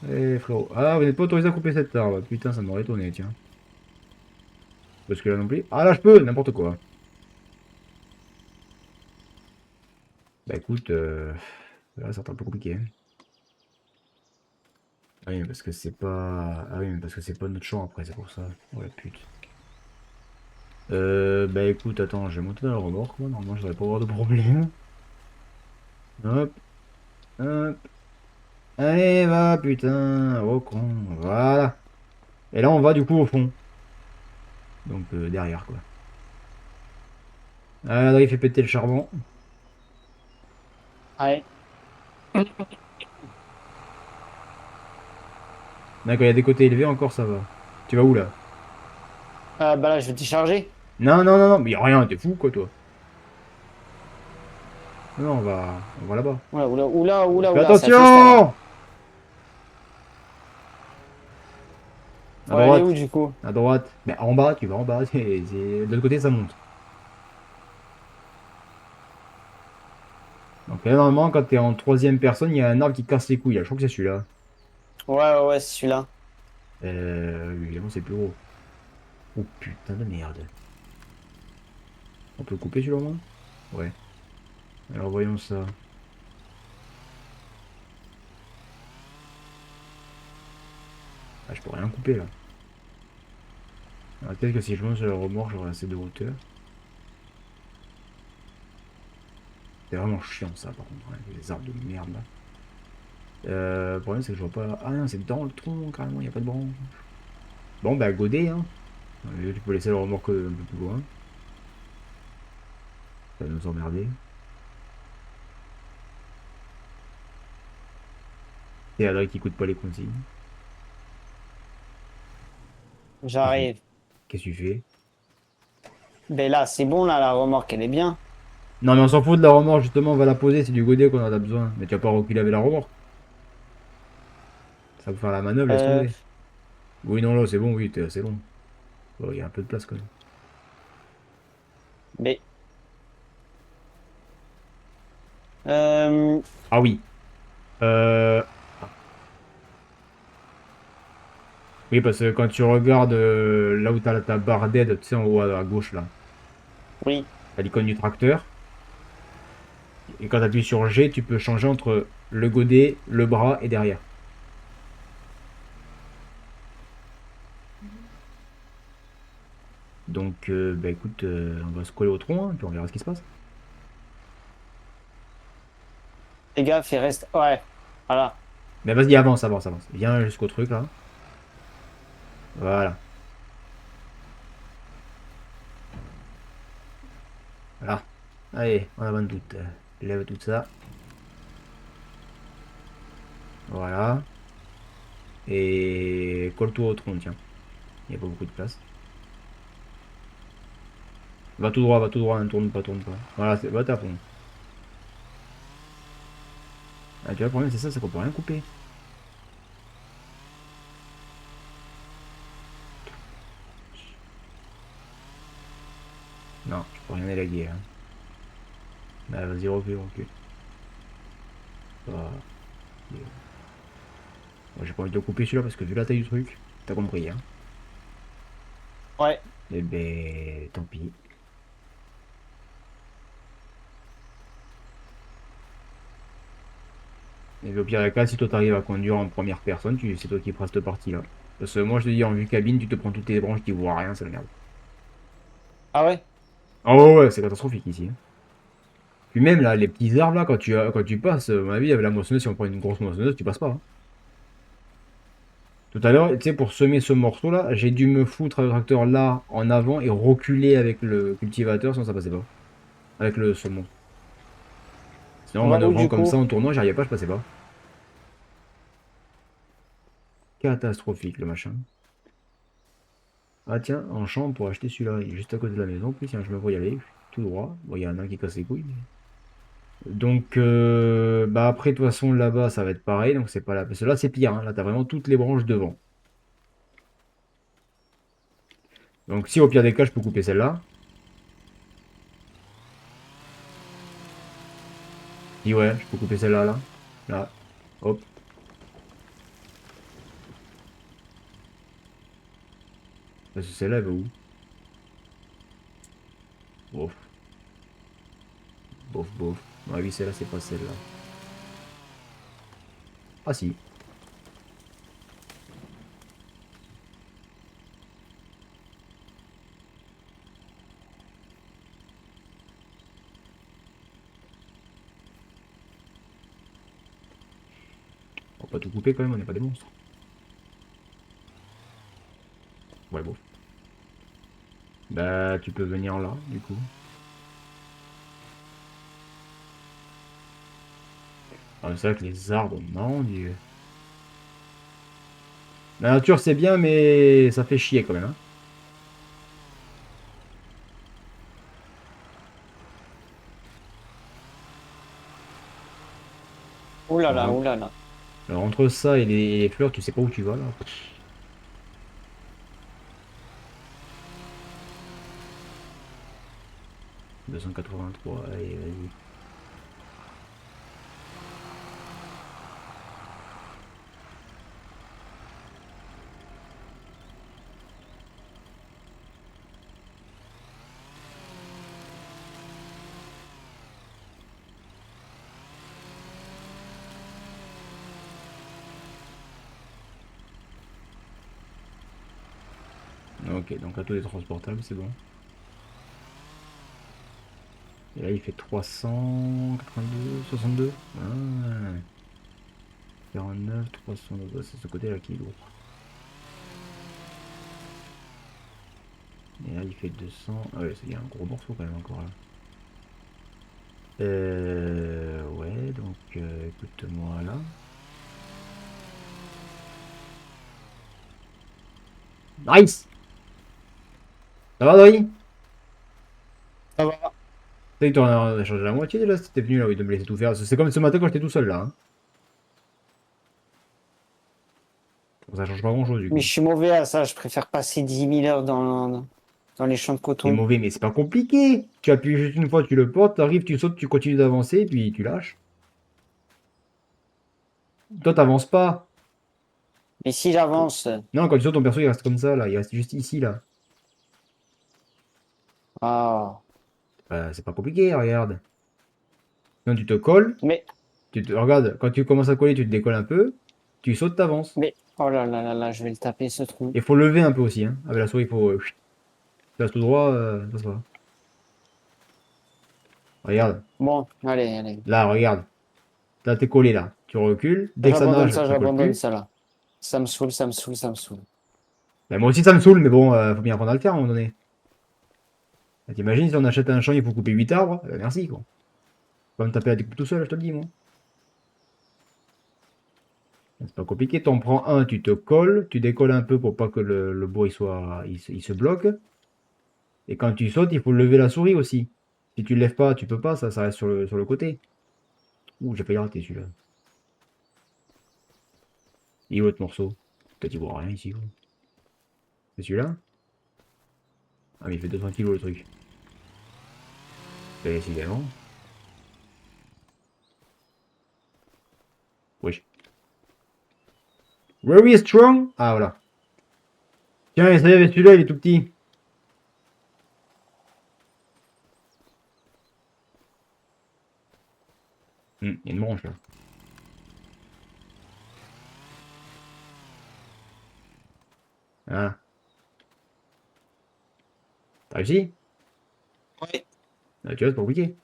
Eh frérot. Ah, vous n'êtes pas autorisé à couper cet arbre. Putain, ça m'aurait étonné, tiens. Parce que là non plus. Ah là, je peux, n'importe quoi. Bah écoute, là, c'est un peu compliqué. Hein. Ah oui, mais parce que c'est pas. Ah oui, mais parce que c'est pas notre champ après, c'est pour ça. Oh la pute. Bah écoute, attends, je vais monter dans le remorque, moi. Normalement, je devrais pas avoir de problème. Hop, hop. Allez, va, putain. Oh con. Voilà. Et là, on va du coup au fond. Donc derrière, quoi. Ah, là, il fait péter le charbon. Ouais. Là, quand il y a des côtés élevés, encore ça va. Tu vas où là? Bah là, je vais décharger. Non, non, non, non, mais y a rien, t'es fou quoi, toi. Non, non, on va là-bas. Oula, oula, oula, oula, Fais oula, c'est la fiesta là. attention! À Faut aller où droite, du coup? à droite. Mais en bas, tu vas en bas. De l'autre côté, ça monte. Donc là, normalement, quand t'es en troisième personne, il y a un arbre qui te casse les couilles. Là. Je crois que c'est celui-là. Ouais, ouais, ouais, c'est celui-là. Évidemment, c'est plus gros. Oh putain de merde. On peut couper celui-là au moins? Ouais. Alors voyons ça. Ah, je peux rien couper là. Alors, peut-être que si je monte sur le remorque, j'aurai assez de hauteur. C'est vraiment chiant ça par contre, hein, les arbres de merde là. Le problème c'est que je vois pas. Ah non, c'est dans le tronc carrément, il n'y a pas de branche. Bon bah godet hein. Tu peux laisser le remorque un peu plus loin. Ça va nous emmerder. Et Adrien qui coûte pas les consignes. J'arrive. Qu'est-ce que tu fais? Ben là, c'est bon, là, la remorque, elle est bien. Non mais on s'en fout de la remorque justement, on va la poser, c'est du godet qu'on en a besoin. Mais tu vas pas reculer avec la remorque. Ça va faire la manœuvre, laisse Euh, tomber. Oui non là c'est bon, oui, t'es assez long. Bon, il y a un peu de place quand même. mais. Euh, Ah oui. Euh... Oui parce que quand tu regardes là où t'as ta barre d'aide, tu sais en haut à gauche là. oui. T'as l'icône du tracteur. Et quand tu appuies sur G, tu peux changer entre le godet, le bras et derrière. Donc, bah écoute, on va se coller au tronc, hein, puis on verra ce qui se passe. Les gars, il reste. Ouais. Voilà. Mais vas-y, avance, avance, avance. Viens jusqu'au truc là. Voilà. Voilà. Allez, on a bonne doute. Lève tout ça. Voilà. Et colle-toi au tronc, tiens. Il n'y a pas beaucoup de place. Va tout droit, ne tourne pas, tourne pas. Voilà, va à fond. Ah, tu vois, le problème, c'est ça, c'est qu'on peut rien couper. Non, je peux rien élaguer. Hein. Bah, vas-y, recule, recule. Voilà. Moi, j'ai pas envie de le couper celui-là parce que vu la taille du truc, t'as compris, hein. Ouais. Eh ben, tant pis. Et au pire des cas, si toi t'arrives à conduire en première personne, c'est toi qui feras cette partie-là. Parce que moi, je te dis, en vue cabine, tu te prends toutes tes branches, tu vois rien, c'est la merde. Ah ouais? Ah ouais, ouais, c'est catastrophique ici. Hein. Puis même là, les petits arbres là, quand tu passes, à mon avis, avec la moissonneuse, si on prend une grosse moissonneuse, tu passes pas. Hein. Tout à l'heure, tu sais, pour semer ce morceau-là, j'ai dû me foutre avec le tracteur là, en avant, et reculer avec le cultivateur, sinon ça passait pas. Avec le saumon. Sinon, en On va où manœuvrant du comme ça, coup? en tournant, j'y arrivais pas, je passais pas. Catastrophique le machin. Ah tiens, en chambre pour acheter celui-là, il est juste à côté de la maison. Puis tiens, je me vois y aller, tout droit. Bon, il y en a un qui casse les couilles. Donc, bah après, de toute façon, là-bas, ça va être pareil. Donc, c'est pas là. Parce que là, c'est pire. Hein. Là, t'as vraiment toutes les branches devant. Donc, si au pire des cas, je peux couper celle-là. Si ouais, je peux couper celle-là, là. Là. Hop. Parce que celle-là, elle va où? Bof. Bof, bof. À mon avis, celle-là, c'est pas celle-là. Ah si. On va pas tout couper quand même, on n'est pas des monstres. Ouais, bof. Bah, tu peux venir là, du coup. Ah, c'est vrai que les arbres, mon Dieu. La nature c'est bien, mais ça fait chier quand même. Hein. Ouh là là, Alors, ouh là là. alors, entre ça et les fleurs, tu sais pas où tu vas là. 283, allez, vas-y. Ok, donc là tout est transportable, c'est bon. Et là il fait 382, 62. Ah, 49, 300, c'est ce côté là qui est lourd. Et là il fait 200. Ah ouais, il y a un gros morceau quand même encore là. Ouais, donc écoute-moi là. Nice! Ça va, Dory? Ça va. Tu sais que t'en as changé la moitié déjà si t'es venu là, oui, de me laisser tout faire. C'est comme ce matin quand j'étais tout seul là. Hein. Bon, ça change pas grand chose du Mais coup. je suis mauvais à ça, je préfère passer 10 000 heures dans les champs de T'es coton. mauvais, mais c'est pas compliqué. Tu appuies juste une fois, tu le portes, t'arrives, tu sautes, tu continues d'avancer, et puis tu lâches. Toi, t'avances pas. Mais si j'avance, Non, quand tu sautes, ton perso il reste comme ça là, il reste juste ici là. ah. C'est pas compliqué, regarde. Non, tu te colles, Mais, regarde, quand tu commences à coller, tu te décolles un peu, tu sautes, t'avances. oh là là là là, je vais le taper ce trou. Il faut lever un peu aussi, hein. Avec la souris, il faut. Tu restes tout droit, ça se va. Regarde, Bon, allez, allez. là, regarde. Là, t'es collé là. Tu recules, dès que ça nage, ça colle J'abandonne plus. ça là. Ça me saoule, ça me saoule, ça me saoule. Ben, moi aussi, ça me saoule, mais bon, faut bien apprendre à le faire à un moment donné. T'imagines si on achète un champ, il faut couper 8 arbres, merci quoi. Faut pas me taper la découpe tout seul, je te le dis, moi. C'est pas compliqué, t'en prends un, tu te colles, tu décolles un peu pour pas que le bois il se bloque. Et quand tu sautes, il faut lever la souris aussi. Si tu le lèves pas, tu peux pas, ça reste sur le côté. Ouh, j'ai failli rater celui-là. Il est où l'autre morceau? Peut-être il voit rien ici. Quoi. C'est celui-là? Ah mais il fait 200 kilos le truc. Décidément. Wesh. Very strong? Ah voilà. Tiens, essayez avec celui-là, il est tout petit. Il y a une branche là. Ah. T'as réussi? Ouais. Ah, tu vois, c'est pas compliqué.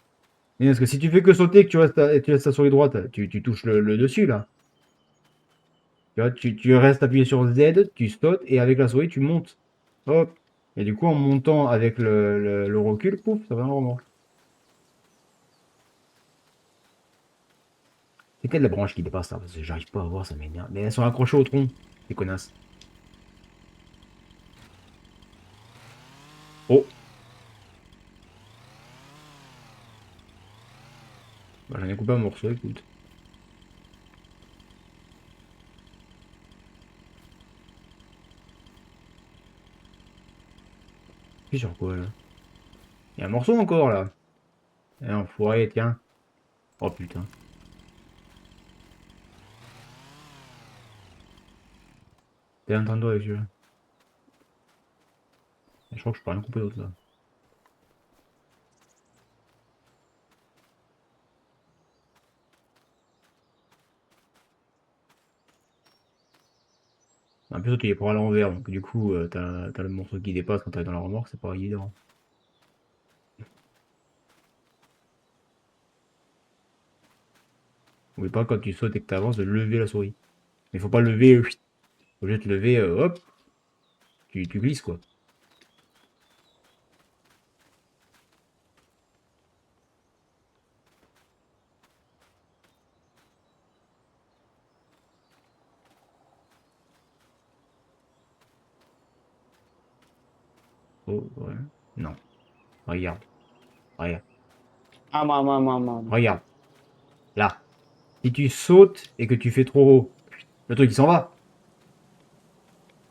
Mais parce que si tu fais que sauter, que tu restes ta souris droite, tu touches le dessus là. Tu vois, tu restes appuyé sur Z, tu sautes et avec la souris tu montes. Hop. Et du coup en montant avec le recul, pouf, ça va un remorque. C'est quelle la branche qui dépasse là? Parce que j'arrive pas à voir, ça m'énerve. Mais elles sont accrochées au tronc, les connasses. Oh, bah, j'en ai coupé un morceau, écoute. C'est sur quoi là? Il y a un morceau encore là. Eh, enfoiré, tiens. Oh putain. T'es en train de avec celui-là. Je crois que je peux rien couper d'autre là. En plus, il est pour à l'envers, donc du coup, t'as le morceau qui dépasse quand t'es dans la remorque, c'est pas évident. N'oublie pas quand tu sautes et que t'avances de lever la souris. Mais faut pas lever, faut juste lever, hop, tu glisses quoi. Oh, ouais. Non. Regarde. Regarde. Ah, moi. Regarde. Là. Si tu sautes et que tu fais trop haut, le truc il s'en va.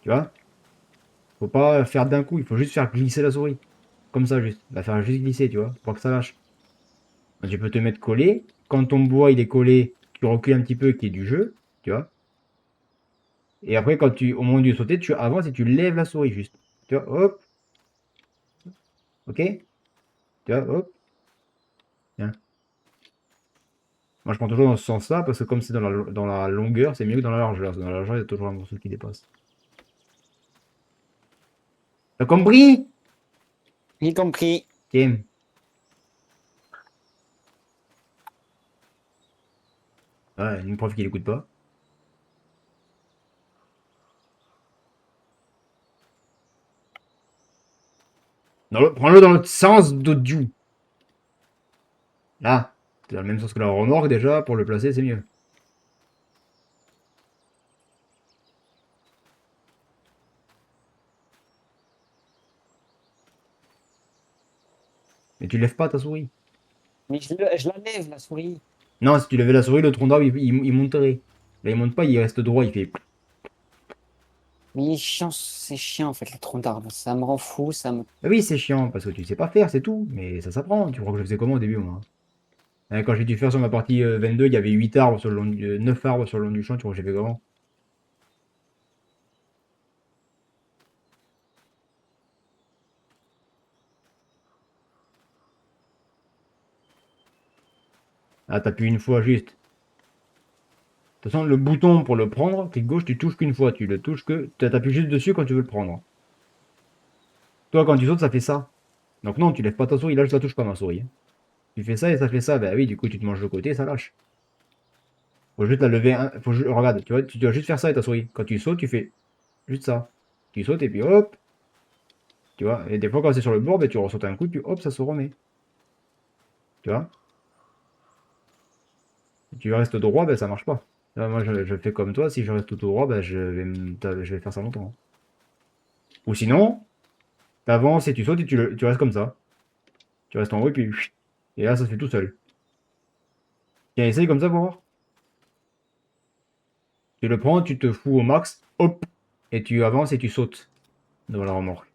Tu vois? Faut pas faire d'un coup, il faut juste faire glisser la souris. Comme ça, juste. La faire juste glisser, tu vois, pour que ça lâche. Tu peux te mettre collé. Quand ton bois il est collé, tu recules un petit peu qui est du jeu, tu vois. Et après, quand tu, au moment du sauter, tu avances et tu lèves la souris juste. Tu vois, hop. Ok? Tu vois, hop. Tiens. Moi, je prends toujours dans ce sens-là parce que comme c'est dans la longueur, c'est mieux que dans la largeur. Parce que dans la largeur, il y a toujours un morceau qui dépasse. T'as compris? J'ai compris. Tiens. Ouais, une prof qui l'écoute pas. Prends-le dans l'autre sens, d'audio. Là. C'est dans le même sens que la remorque déjà. Pour le placer, c'est mieux. Mais tu lèves pas ta souris. Mais je la lève, la souris. Non, si tu levais la souris, le tronc d'arbre, il monterait. Là, il monte pas, il reste droit, il fait... Mais c'est chiant en fait, les troncs d'arbres. Ça me rend fou, ça me. Ah oui, c'est chiant, parce que tu sais pas faire, c'est tout. Mais ça s'apprend. Tu crois que je faisais comment au début, moi? Quand j'ai dû faire sur ma partie 22, il y avait 8 arbres sur le long 9 arbres sur le long du champ, tu crois que j'ai fait comment? Ah, t'appuies une fois juste. De toute façon, le bouton pour le prendre, clic gauche, tu touches qu'une fois. Tu le touches que... T'appuies juste dessus quand tu veux le prendre. Toi, quand tu sautes, ça fait ça. Donc non, tu lèves pas ta souris, là, je la touche pas, ma souris. Tu fais ça et ça fait ça. Bah oui, du coup, tu te manges le côté et ça lâche. Faut juste la lever. Regarde, tu vois, tu dois juste faire ça avec ta souris. Quand tu sautes, tu fais juste ça. Tu sautes et puis hop. Tu vois, et des fois, quand c'est sur le bord, bah, tu ressautes un coup, puis hop, ça se remet. Tu vois? Si tu restes droit, ben ça marche pas. Là, moi, je fais comme toi, si je reste tout droit, ben je vais faire ça longtemps. Ou sinon, t'avances et tu sautes et tu restes comme ça. Tu restes en haut et puis... Et là, ça se fait tout seul. Tiens, essaye comme ça pour voir. Tu le prends, tu te fous au max, hop, et tu avances et tu sautes devant la remorque.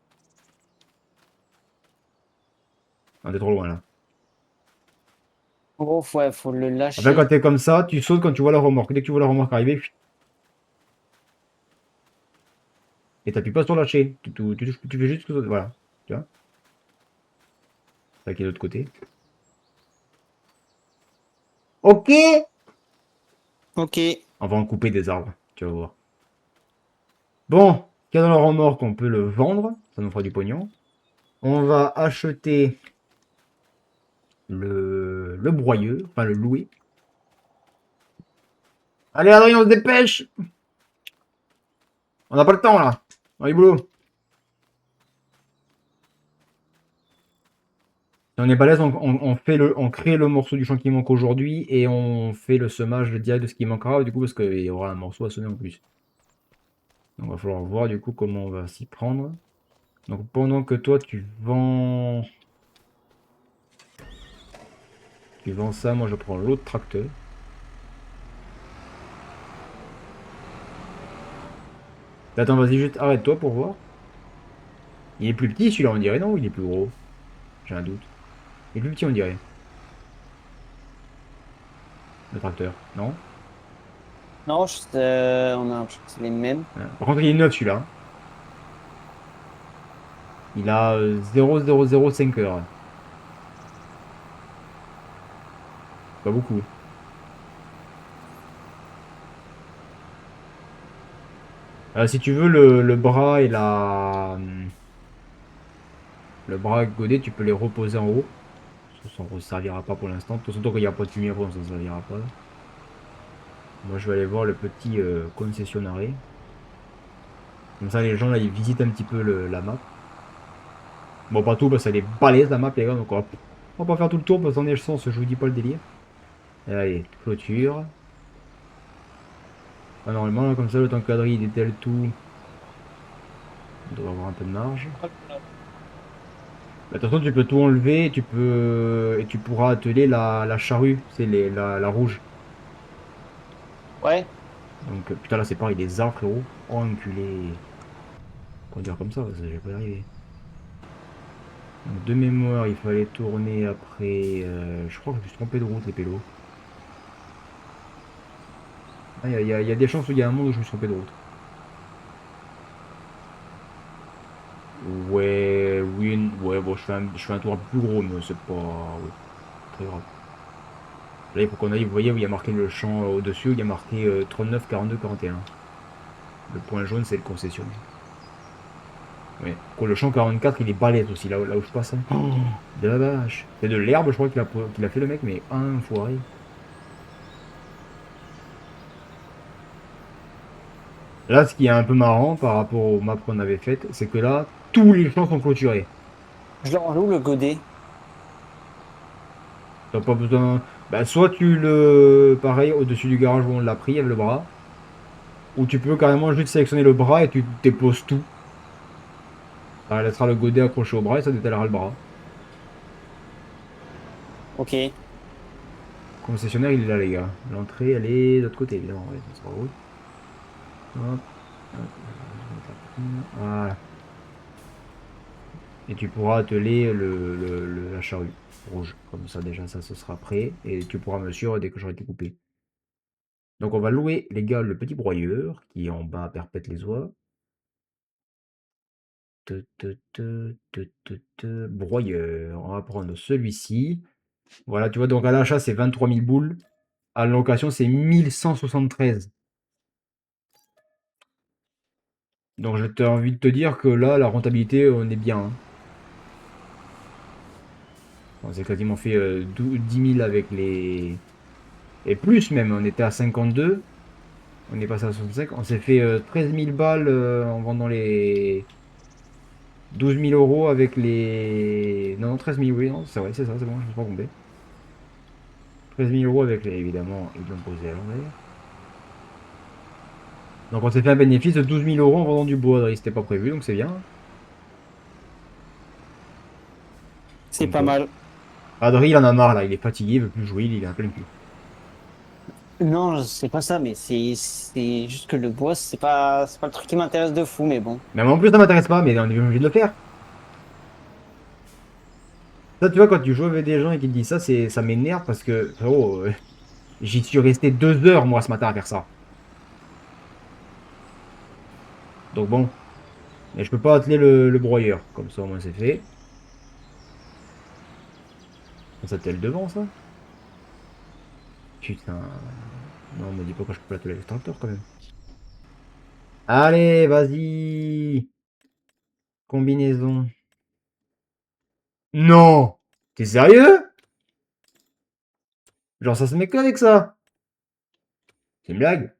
Ah, t'es trop loin là. En gros, ouais, faut le Enfin, quand lâcher. t'es comme ça, tu sautes quand tu vois la remorque. Dès que tu vois la remorque arriver, et t'appuies pas sur lâcher. Tu fais juste que ça. Voilà. Tu vois? Ça qui est de l'autre côté. Ok! Ok. On va en couper des arbres. Tu vas voir. Bon, qu'il y a dans la remorque, on peut le vendre. Ça nous fera du pognon. On va acheter le broyeur. Enfin, le louer. Allez, Adrien, on se dépêche! On n'a pas le temps, là. Allez, boulot. Si on est balèze, on crée le morceau du champ qui manque aujourd'hui et on fait le semage direct de ce qui manquera, du coup, parce qu'il y aura un morceau à semer en plus. Donc, il va falloir voir, du coup, comment on va s'y prendre. Donc, pendant que toi, tu vends ça, moi, je prends l'autre tracteur. Attends, vas-y, juste arrête-toi pour voir. Il est plus petit celui-là, on dirait, non? Ou il est plus gros? J'ai un doute. Il est plus petit, on dirait. Le tracteur, non? Non, je crois que c'est les mêmes. Ouais. Par contre, il est neuf celui-là. Hein. Il a 0,005 heures. Pas beaucoup. Si tu veux, le bras et le bras godé, tu peux les reposer en haut. Ça ne servira pas pour l'instant. De toute façon, tant qu'il n'y a pas de lumière, ça ne servira pas. Moi, je vais aller voir le petit concessionnaire. Comme ça, les gens, là, ils visitent un petit peu la map. Bon, pas tout, parce qu'elle est balèze, la map, les gars. Donc, on va pas faire tout le tour, parce qu'en essence, je vous dis pas le délire. Et allez, clôture. Ah, normalement, là, comme ça, le temps que Adrien il détale tout, on devrait avoir un peu de marge. Bah, de toute façon, tu peux tout enlever et tu pourras atteler la charrue, c'est la rouge. Ouais. Donc, putain, là, c'est pareil, des arbres, frérot. Oh, enculé. Pour dire comme ça, j'ai pas y arriver. Donc, de mémoire, il fallait tourner après. Je crois que je me suis trompé de route, les pélos. Ah, il y a des chances où il y a un monde où je me suis trompé de route. Ouais, oui, ouais, bon, je fais un tour un peu plus gros, mais c'est pas. Ouais, très grave. Là, il faut qu'on aille, vous voyez, où il y a marqué le champ au-dessus, où il y a marqué 39, 42, 41. Le point jaune, c'est le concessionnaire. Ouais. Le champ 44, il est balèze aussi, là où je passe. Hein. Oh, de la vache. C'est de l'herbe, je crois qu'il a fait le mec, mais un foiré. Là, ce qui est un peu marrant par rapport aux maps qu'on avait faites, c'est que là, tous les champs sont clôturés. Je le range où le godet? T'as pas besoin. Bah, soit tu le. Pareil, au-dessus du garage où on l'a pris avec le bras. Ou tu peux carrément juste sélectionner le bras et tu déposes tout. Ça laissera le godet accroché au bras et ça détalera le bras. Ok. Concessionnaire, il est là, les gars. L'entrée, elle est de l'autre côté, évidemment. Ouais, ça sera route. Hop, hop, je vais mettre la prime. Voilà. Et tu pourras atteler la charrue rouge. Comme ça, déjà, ça, ce sera prêt. Et tu pourras me suivre dès que j'aurai tout coupé. Donc, on va louer, les gars, le petit broyeur qui est en bas à Perpète les Oies. Broyeur. On va prendre celui-ci. Voilà, tu vois, donc à l'achat, c'est 23 000 boules. À la location, c'est 1173. Donc, j'ai envie de te dire que là, la rentabilité, on est bien. Hein. On s'est quasiment fait 10 000 avec les. Et plus même, on était à 52. On est passé à 65. On s'est fait 13 000 balles en vendant les 12 000 euros avec les. Non, 13 000, oui, non, c'est vrai, c'est ça, c'est bon, je me suis pas trompé. 13 000 euros avec les. Évidemment, ils l'ont posé à l'envers. Donc on s'est fait un bénéfice de 12 000 euros en vendant du bois. C'était pas prévu, donc c'est bien. C'est Comme pas quoi. mal. Adri, il en a marre là, il est fatigué, il veut plus jouer, il est un plein cul. Non, c'est pas ça, mais c'est juste que le bois, c'est pas le truc qui m'intéresse de fou, mais bon. Mais moi en plus, ça m'intéresse pas, mais on est obligé de le faire. Ça, tu vois, quand tu joues avec des gens et qu'ils te disent ça, ça m'énerve parce que, frérot, j'y suis resté 2 heures moi ce matin à faire ça. Donc bon, mais je peux pas atteler le broyeur. Comme ça, au moins c'est fait. Ça t'aile devant, ça? Putain. Non, me dis pas que je peux pas atteler l'extracteur quand même. Allez, vas-y. Combinaison. Non! T'es sérieux? Genre ça se met qu'avec ça? C'est une blague?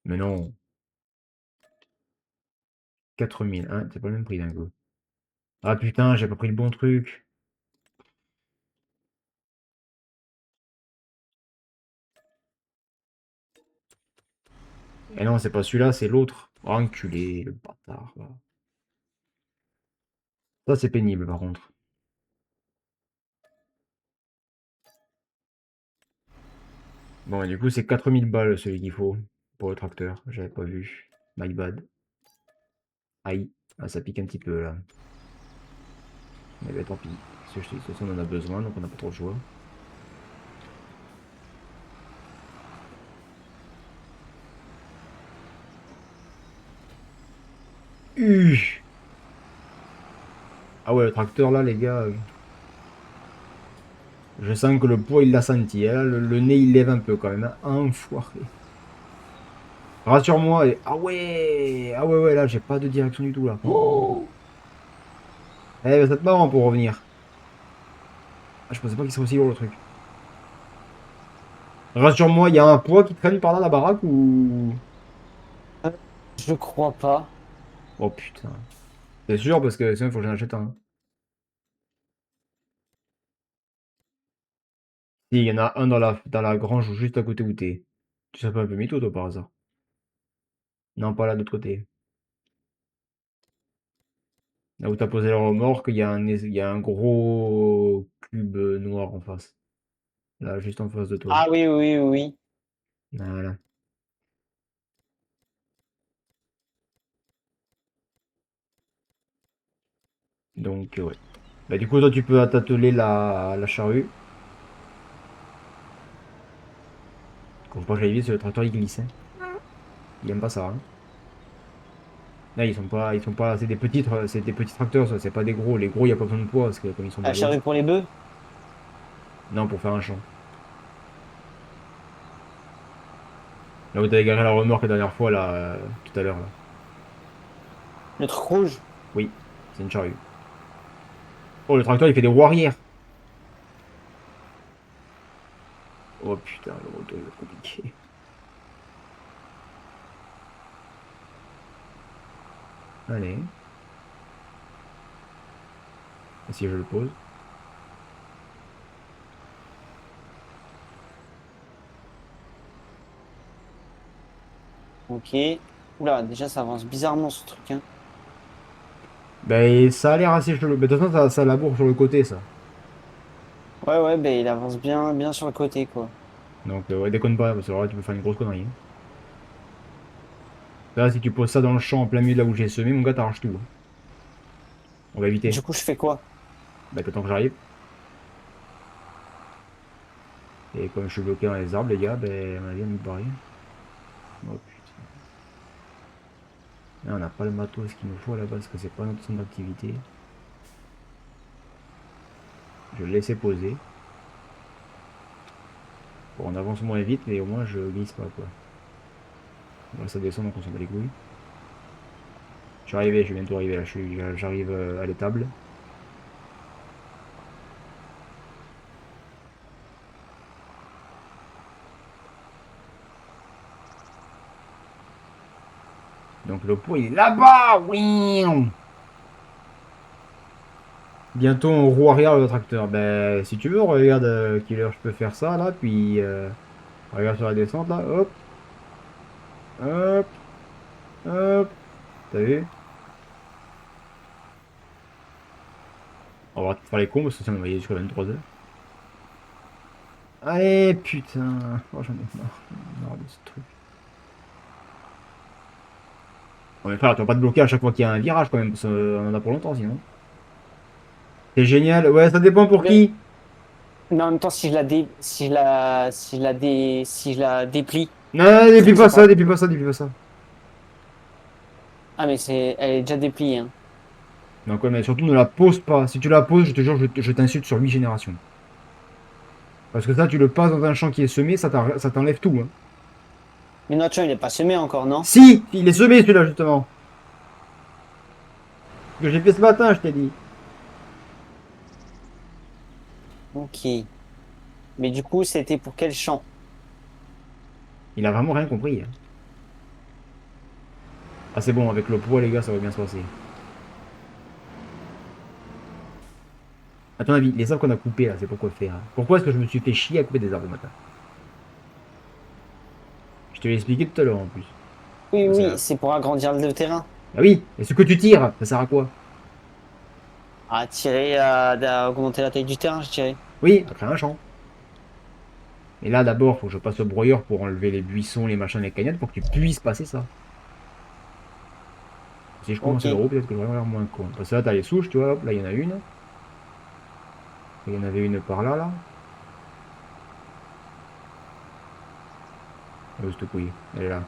Mais non. 4000, hein, c'est pas le même prix d'un coup. Ah putain, j'ai pas pris le bon truc. Et non, c'est pas celui-là, c'est l'autre. Oh, enculé, le bâtard. Va. Ça, c'est pénible par contre. Bon, et du coup, c'est 4000 balles celui qu'il faut pour le tracteur. J'avais pas vu. My bad. Aïe. Ah, ça pique un petit peu là. Mais bah, tant pis. De toute façon, on en a besoin, donc on n'a pas trop le choix. Ah ouais, le tracteur là, les gars. Je sens que le poids, il l'a senti. Hein. Le nez, il lève un peu quand même. Hein. Enfoiré. Rassure-moi. Ah ouais. Ah ouais, ouais, là, j'ai pas de direction du tout là. Oh. Eh, ben, ça te marrant pour revenir. Ah, je pensais pas qu'il serait aussi lourd le truc. Rassure-moi, il y a un poids qui traîne par là, la baraque ou. Euh, Je crois pas. Oh putain. C'est sûr parce que sinon il faut que j'en achète un. Si, il y en a un dans la grange juste à côté où t'es. Tu serais pas un peu mytho, toi, par hasard? Non, pas là, de l'autre côté. Là où t'as posé la remorque, il y a un gros cube noir en face. Là, juste en face de toi. Ah oui, oui, oui, oui. Voilà. Donc, ouais. Bah, du coup, toi, tu peux t'atteler la charrue. Faut pas que j'aille vite, parce que le tracteur, il glisse, hein. Il aime pas ça, hein. Là, ils sont pas, c'est des petits tracteurs, ça, c'est pas des gros. Les gros, il y a pas besoin de poids, parce que comme ils sont La pas lourds. charrue pour les bœufs? Non, pour faire un champ. Là où t'avais garé la remorque la dernière fois, là, tout à l'heure, là. Le truc rouge? Oui, c'est une charrue. Oh, le tracteur, il fait des roues arrière. Oh putain, le retour, il va être compliqué. Allez. Et si je le pose. Ok. Oula, déjà, ça avance bizarrement, ce truc, hein. Ben, ça a l'air assez chelou. Mais de toute façon, ça laboure sur le côté, ça. Ouais, ouais, ben il avance bien, bien sur le côté, quoi. Donc, ouais, déconne pas, parce que alors là, tu peux faire une grosse connerie, hein. Là, si tu poses ça dans le champ en plein milieu de là où j'ai semé, mon gars, t'arraches tout, hein. On va éviter. Du coup, je fais quoi? Bah, t'attends que j'arrive. Et comme je suis bloqué dans les arbres, les gars, ben, à mon avis, on est barré. Oh putain. Là, on n'a pas le matos qu'il nous faut à la base, parce que c'est pas notre centre d'activité. Je vais le laisser poser. Bon, on avance moins vite, mais au moins je glisse pas, quoi. Bon, ça descend, donc on s'en bat les couilles. Je suis arrivé, je vais bientôt arriver là, j'arrive à l'étable. Donc le pot il est là-bas. Oui. Bientôt en roue arrière le tracteur. Ben si tu veux, regarde quelle heure je peux faire ça là, puis regarde sur la descente là, hop, hop, hop. T'as vu? On va faire les combos parce que sinon on va y aller jusqu'à 23h. Allez putain. Oh j'en ai marre. J'en ai marre de ce truc. Bon mais frère, tu vas pas te bloquer à chaque fois qu'il y a un virage quand même, parce qu'on en a pour longtemps sinon. C'est génial. Ouais, ça dépend pour Mais, qui. mais en même temps, si je la dé... si je la déplie, Non, du déplie coup, pas c'est ça, pas. déplie pas ça, déplie pas ça. Ah, mais elle est déjà dépliée, hein. Donc ouais, mais surtout ne la pose pas. Si tu la poses, je te jure, je t'insulte sur 8 générations. Parce que ça, tu le passes dans un champ qui est semé, ça t'enlève tout, hein. Mais notre champ, il est pas semé encore, non? Si, il est semé celui-là, justement. Que j'ai fait ce matin, je t'ai dit. Ok. Mais du coup, c'était pour quel champ? Il a vraiment rien compris, hein. Ah, c'est bon, avec le poids, les gars, ça va bien se passer. À ton avis, les arbres qu'on a coupés, là, c'est pourquoi faire, hein? Pourquoi est-ce que je me suis fait chier à couper des arbres le matin? Je te l'ai expliqué tout à l'heure, en plus. Oui, oui, Ça... c'est pour agrandir le terrain. Ah oui, et ce que tu tires, ça sert à quoi? À tirer, à augmenter la taille du terrain, je dirais. Oui, à créer un champ. Et là, d'abord, faut que je passe au broyeur pour enlever les buissons, les machins, les cagnottes, pour que tu puisses passer ça. Si je commence Ok. à l'euro, peut-être que j'aurais l'air moins con. Parce que là, t'as les souches, tu vois, hop, là, il y en a une. Il y en avait une par là, là. Où est cette couille? Elle est là.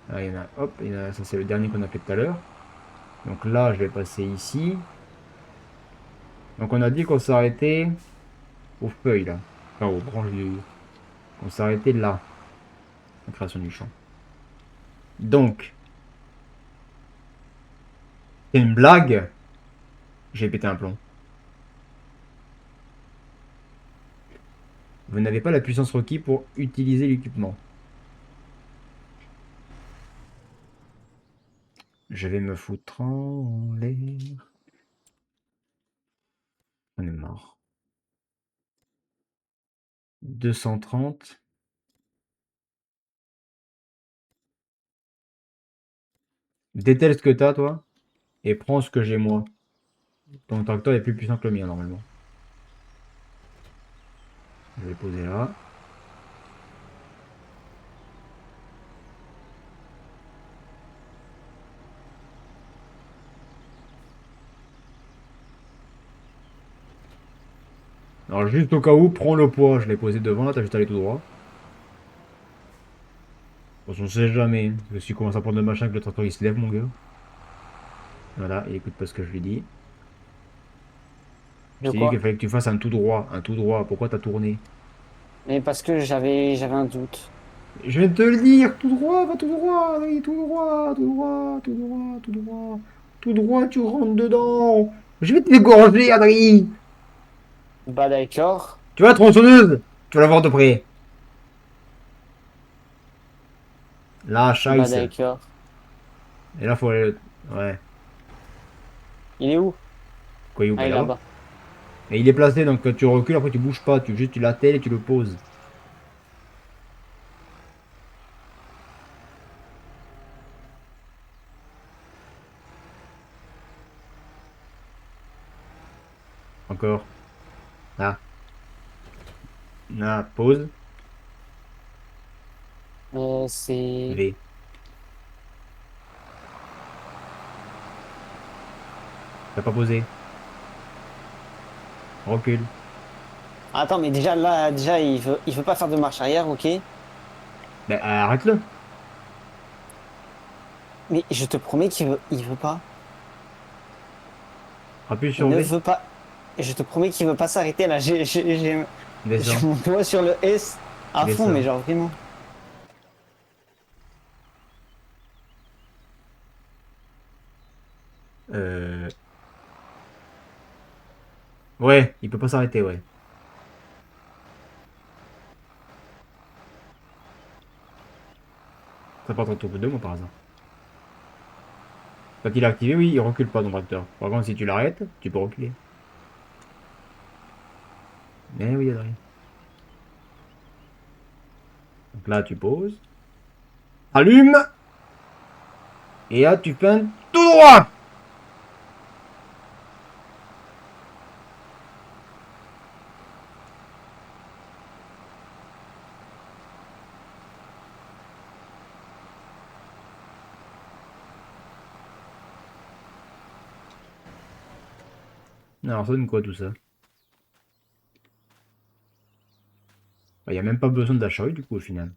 Là, il y en a, hop, ça c'est le dernier qu'on a fait tout à l'heure. Donc là, je vais passer ici. Donc on a dit qu'on s'arrêtait aux feuilles, là. Enfin, aux branches du... On s'arrêtait là, la création du champ. Donc, c'est une blague. J'ai pété un plomb. Vous n'avez pas la puissance requise pour utiliser l'équipement. Je vais me foutre en l'air. On est mort. 230. Déteste ce que t'as, toi, et prends ce que j'ai moi. Ton tracteur est plus puissant que le mien, normalement. Je vais le poser là. Alors, juste au cas où, prends le poids. Je l'ai posé devant, là, t'as juste à aller tout droit. Bon, on sait jamais. Parce que si tu commences à prendre le machin, que le tracteur il se lève, mon gars. Voilà, il écoute pas ce que je lui dis. Je De t'ai dit quoi? qu'il fallait que tu fasses un tout droit. Un tout droit. Pourquoi t'as tourné? Mais parce que j'avais un doute. Je vais te le dire, tout droit, va tout droit, allez, tout droit, tout droit, tout droit, tout droit. Tout droit, tu rentres dedans. Je vais te l'égorger, Adrien. Bah d'accord. Tu vois la tronçonneuse? Tu vas la voir de près. Là, Bah scheiße. d'accord. Et là, faut aller... Ouais. Il est où? Quoi, il est où? Ah, Bah, il est là-bas. là-bas. Et il est placé, donc quand tu recules, après tu bouges pas. Tu juste tu l'attelles et tu le poses. Encore. Là. Là, pose. C'est... V. T'as pas posé. Recule. Attends, mais déjà là, déjà il veut pas faire de marche arrière, ok? Ben, arrête-le. Mais je te promets il veut pas. Appuie Il sur ne V. veut pas. Et je te promets qu'il veut pas s'arrêter là. Descends. J'ai mon doigt sur le S à fond, Descends. mais genre vraiment. Euh... Ouais, il peut pas s'arrêter, ouais. Ça part en tour 2, moi, par hasard. Quand il est activé, oui, il recule pas ton tracteur. Par contre, si tu l'arrêtes, tu peux reculer. Mais oui, Adrien. Donc là, tu poses. Allume. Et là, tu fais un tout droit. Alors, ça donne quoi tout ça? Il n'y a même pas besoin d'achat du coup au final.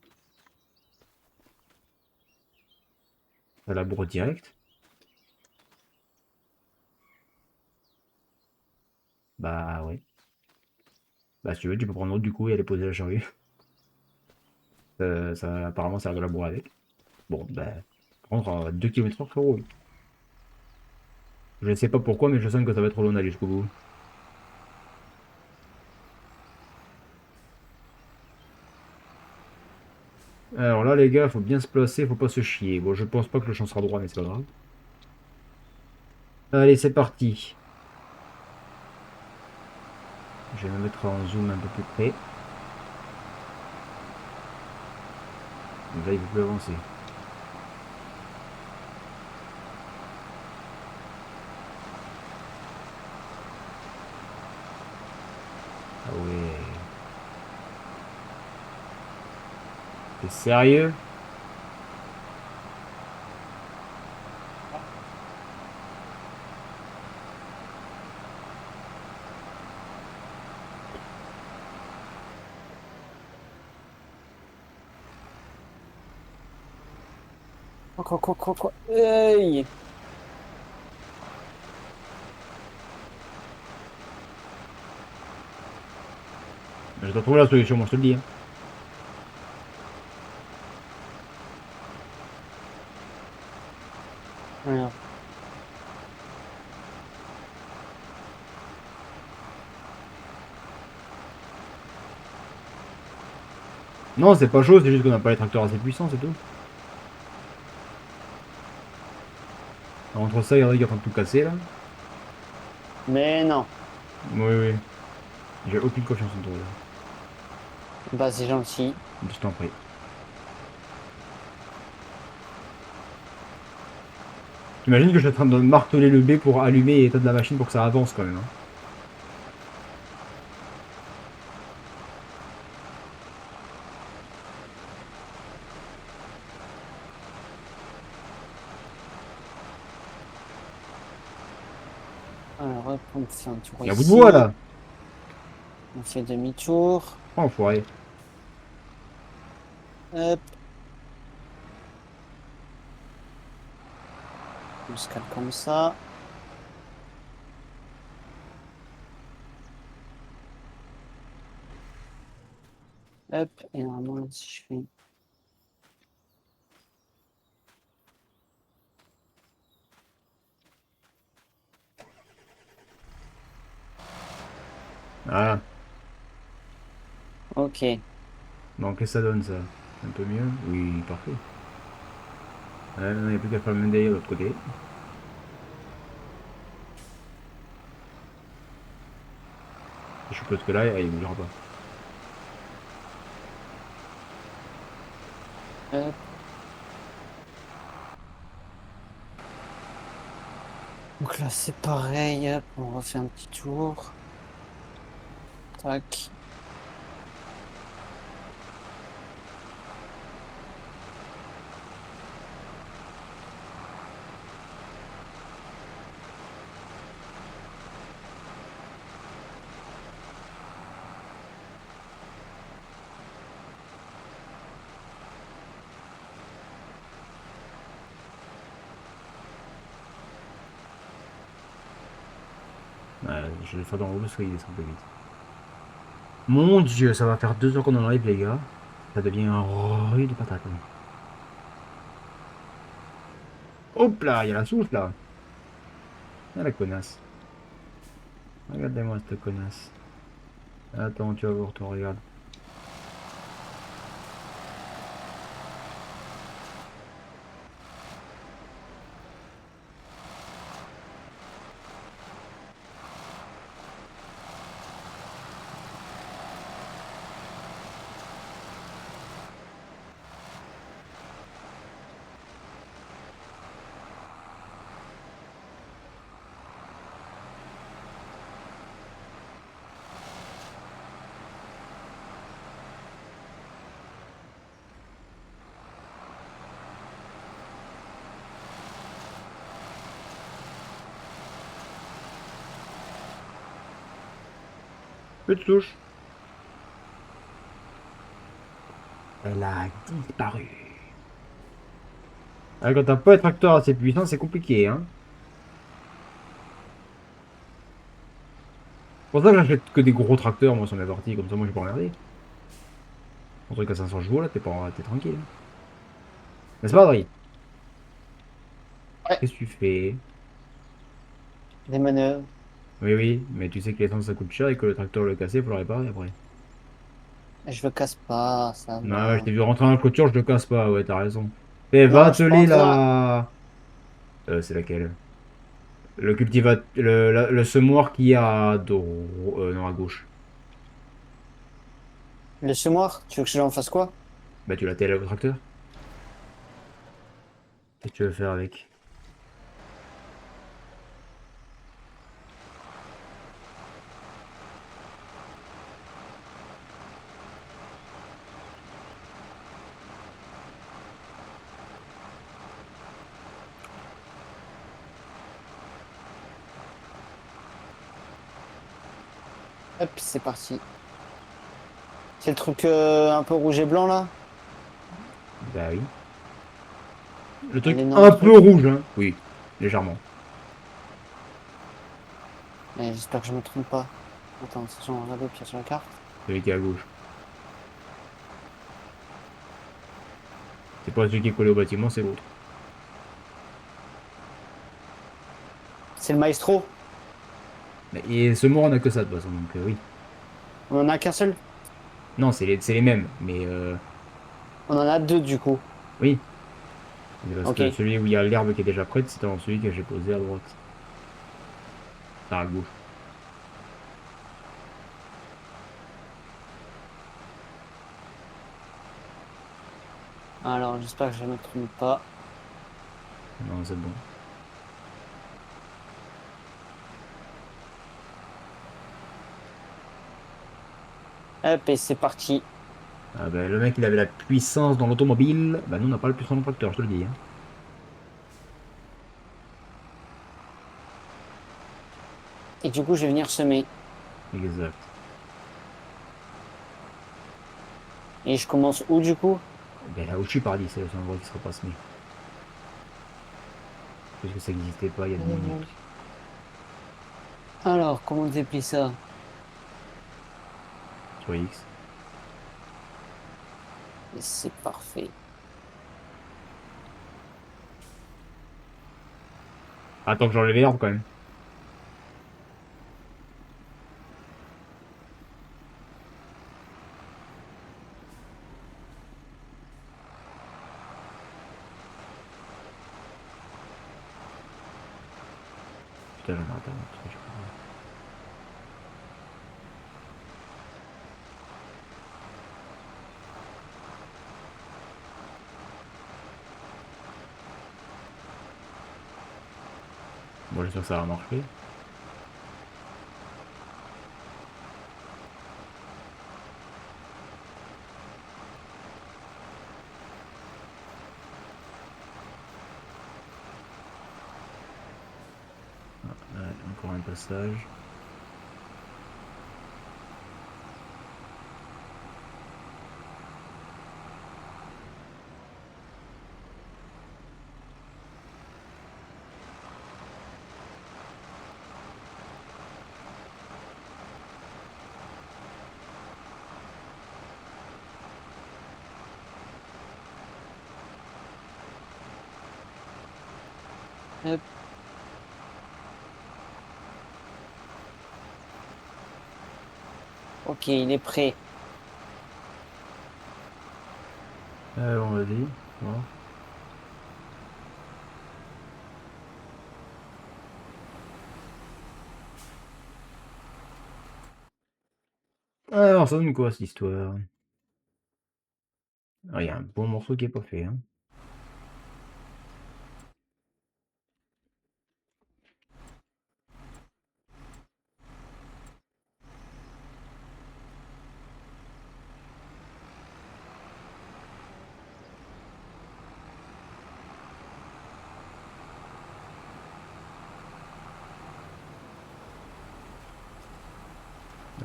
Ça laboure direct. Bah ouais. Bah si tu veux, tu peux prendre l'autre du coup et aller poser la charrue. Apparemment ça a de labourer avec. Bon bah par contre à 2 km/h frérot. Je ne sais pas pourquoi mais je sens que ça va être long d'aller jusqu'au bout. Alors là les gars, faut bien se placer, faut pas se chier. Bon je pense pas que le champ sera droit mais c'est pas grave. Allez c'est parti. Je vais me mettre en zoom un peu plus près. Donc là il faut plus avancer. Ah ouais. T'es sérieux? Quoi. Hey. Je dois trouver la solution, moi je te le dis. Hein. Voilà. Non, c'est pas chaud, c'est juste qu'on n'a pas les tracteurs assez puissants, c'est tout. Entre ça, il y en a qui est en train de tout casser là. Mais non. Oui, oui. J'ai aucune confiance en toi là. Bah c'est gentil. Je t'en prie. T'imagines que je suis en train de marteler le B pour allumer et éteindre la machine pour que ça avance quand même. Hein. Alors, hop, on fait un tour Il y a un bout de ici. bois là. On fait demi-tour. Oh, enfoiré. Hop. On se cale comme ça. Hop. Et normalement, si je fais... Voilà. Ok. Bon, qu'est-ce que ça donne ça? Un peu mieux? Oui, parfait. Ouais, il n'y a plus qu'à faire le même délire de l'autre côté. Je suppose que là, il ne bougera pas. Hop. Donc là, c'est pareil. Hop. On refait un petit tour. Tac. Ouais, je vais le faire dans le haut parce qu'il descend plus vite. Mon dieu, ça va faire 2 heures qu'on en live, les gars. Ça devient un rude de patate. Hein. Hop là, il y a la souffle là. Ah la connasse. Regardez-moi cette connasse. Attends, tu vas voir, toi, regarde. Petite touche. Elle a disparu. Ah, quand t'as pas un tracteur assez puissant, c'est compliqué, hein. C'est pour ça que j'achète que des gros tracteurs, moi, sur mes parties, comme ça, moi, je peux regarder. Un truc à 500 chevaux, là, t'es tranquille. N'est-ce pas, Adri? Ouais. Qu'est-ce que tu fais? Des manœuvres. Oui, oui, mais tu sais que l'essence, ça coûte cher et que le tracteur le casser, faut le réparer après. Je le casse pas, ça Non, ouais, je va. t'ai vu rentrer dans la clôture, je le casse pas, ouais, t'as raison. Eh, va Non, je suis pas atteler en train. la... c'est laquelle? Le cultivateur... Le semoir qui a à non, à gauche. Le semoir, tu veux que je l'en fasse quoi? Bah, tu l'attelles au tracteur? Qu'est-ce que tu veux faire avec? Hop, c'est parti. C'est le truc un peu rouge et blanc là? Bah oui. Le truc Allez, non, le un peu truc. rouge, hein? Oui, légèrement. Mais j'espère que je me trompe pas. Attends, si j'en regarde au pire sur la carte. Celui qui est à gauche. C'est pas celui qui est collé au bâtiment, c'est l'autre. C'est le maestro. Et ce mot, on a que ça de toute façon, donc oui. On en a qu'un seul? Non, c'est les mêmes, mais On en a deux du coup. oui. Mais parce que Ok. celui où il y a l'herbe qui est déjà prête, c'est dans celui que j'ai posé à droite. Enfin, à gauche. Alors, j'espère que je me trompe pas. Non, c'est bon. Hop, et c'est parti. Ah ben, le mec, il avait la puissance dans l'automobile. Bah, nous, on n'a pas la puissance dans le tracteur, je te le dis. Hein. Et du coup, je vais venir semer. Exact. Et je commence où du coup? Ben, là où je suis parti, c'est un endroit qui sera pas semé. Parce que ça n'existait pas il y a 2 minutes. Alors, comment on déplie ça? Sur X. Et c'est parfait. Attends que j'enlève l'herbe quand même. Putain, j'en ai raté un autre, je crois. Bon, j'espère que ça va marcher. Ah, ouais, encore un passage. Hop. Ok, il est prêt. Bon, vas-y. Bon. Alors, ça donne quoi cette histoire? Ah, il y a un bon morceau qui est pas fait. Hein.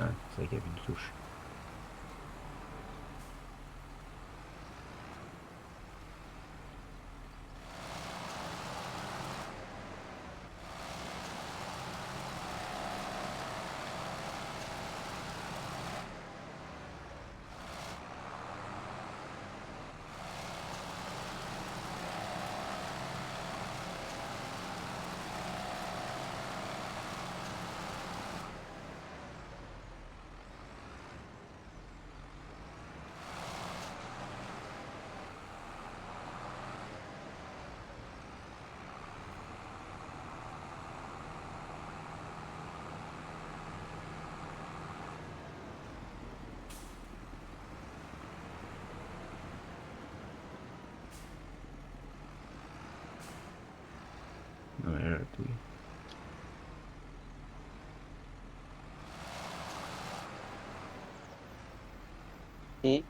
Ah, c'est vrai qu'il y avait une touche. Ouais, là, tout. Et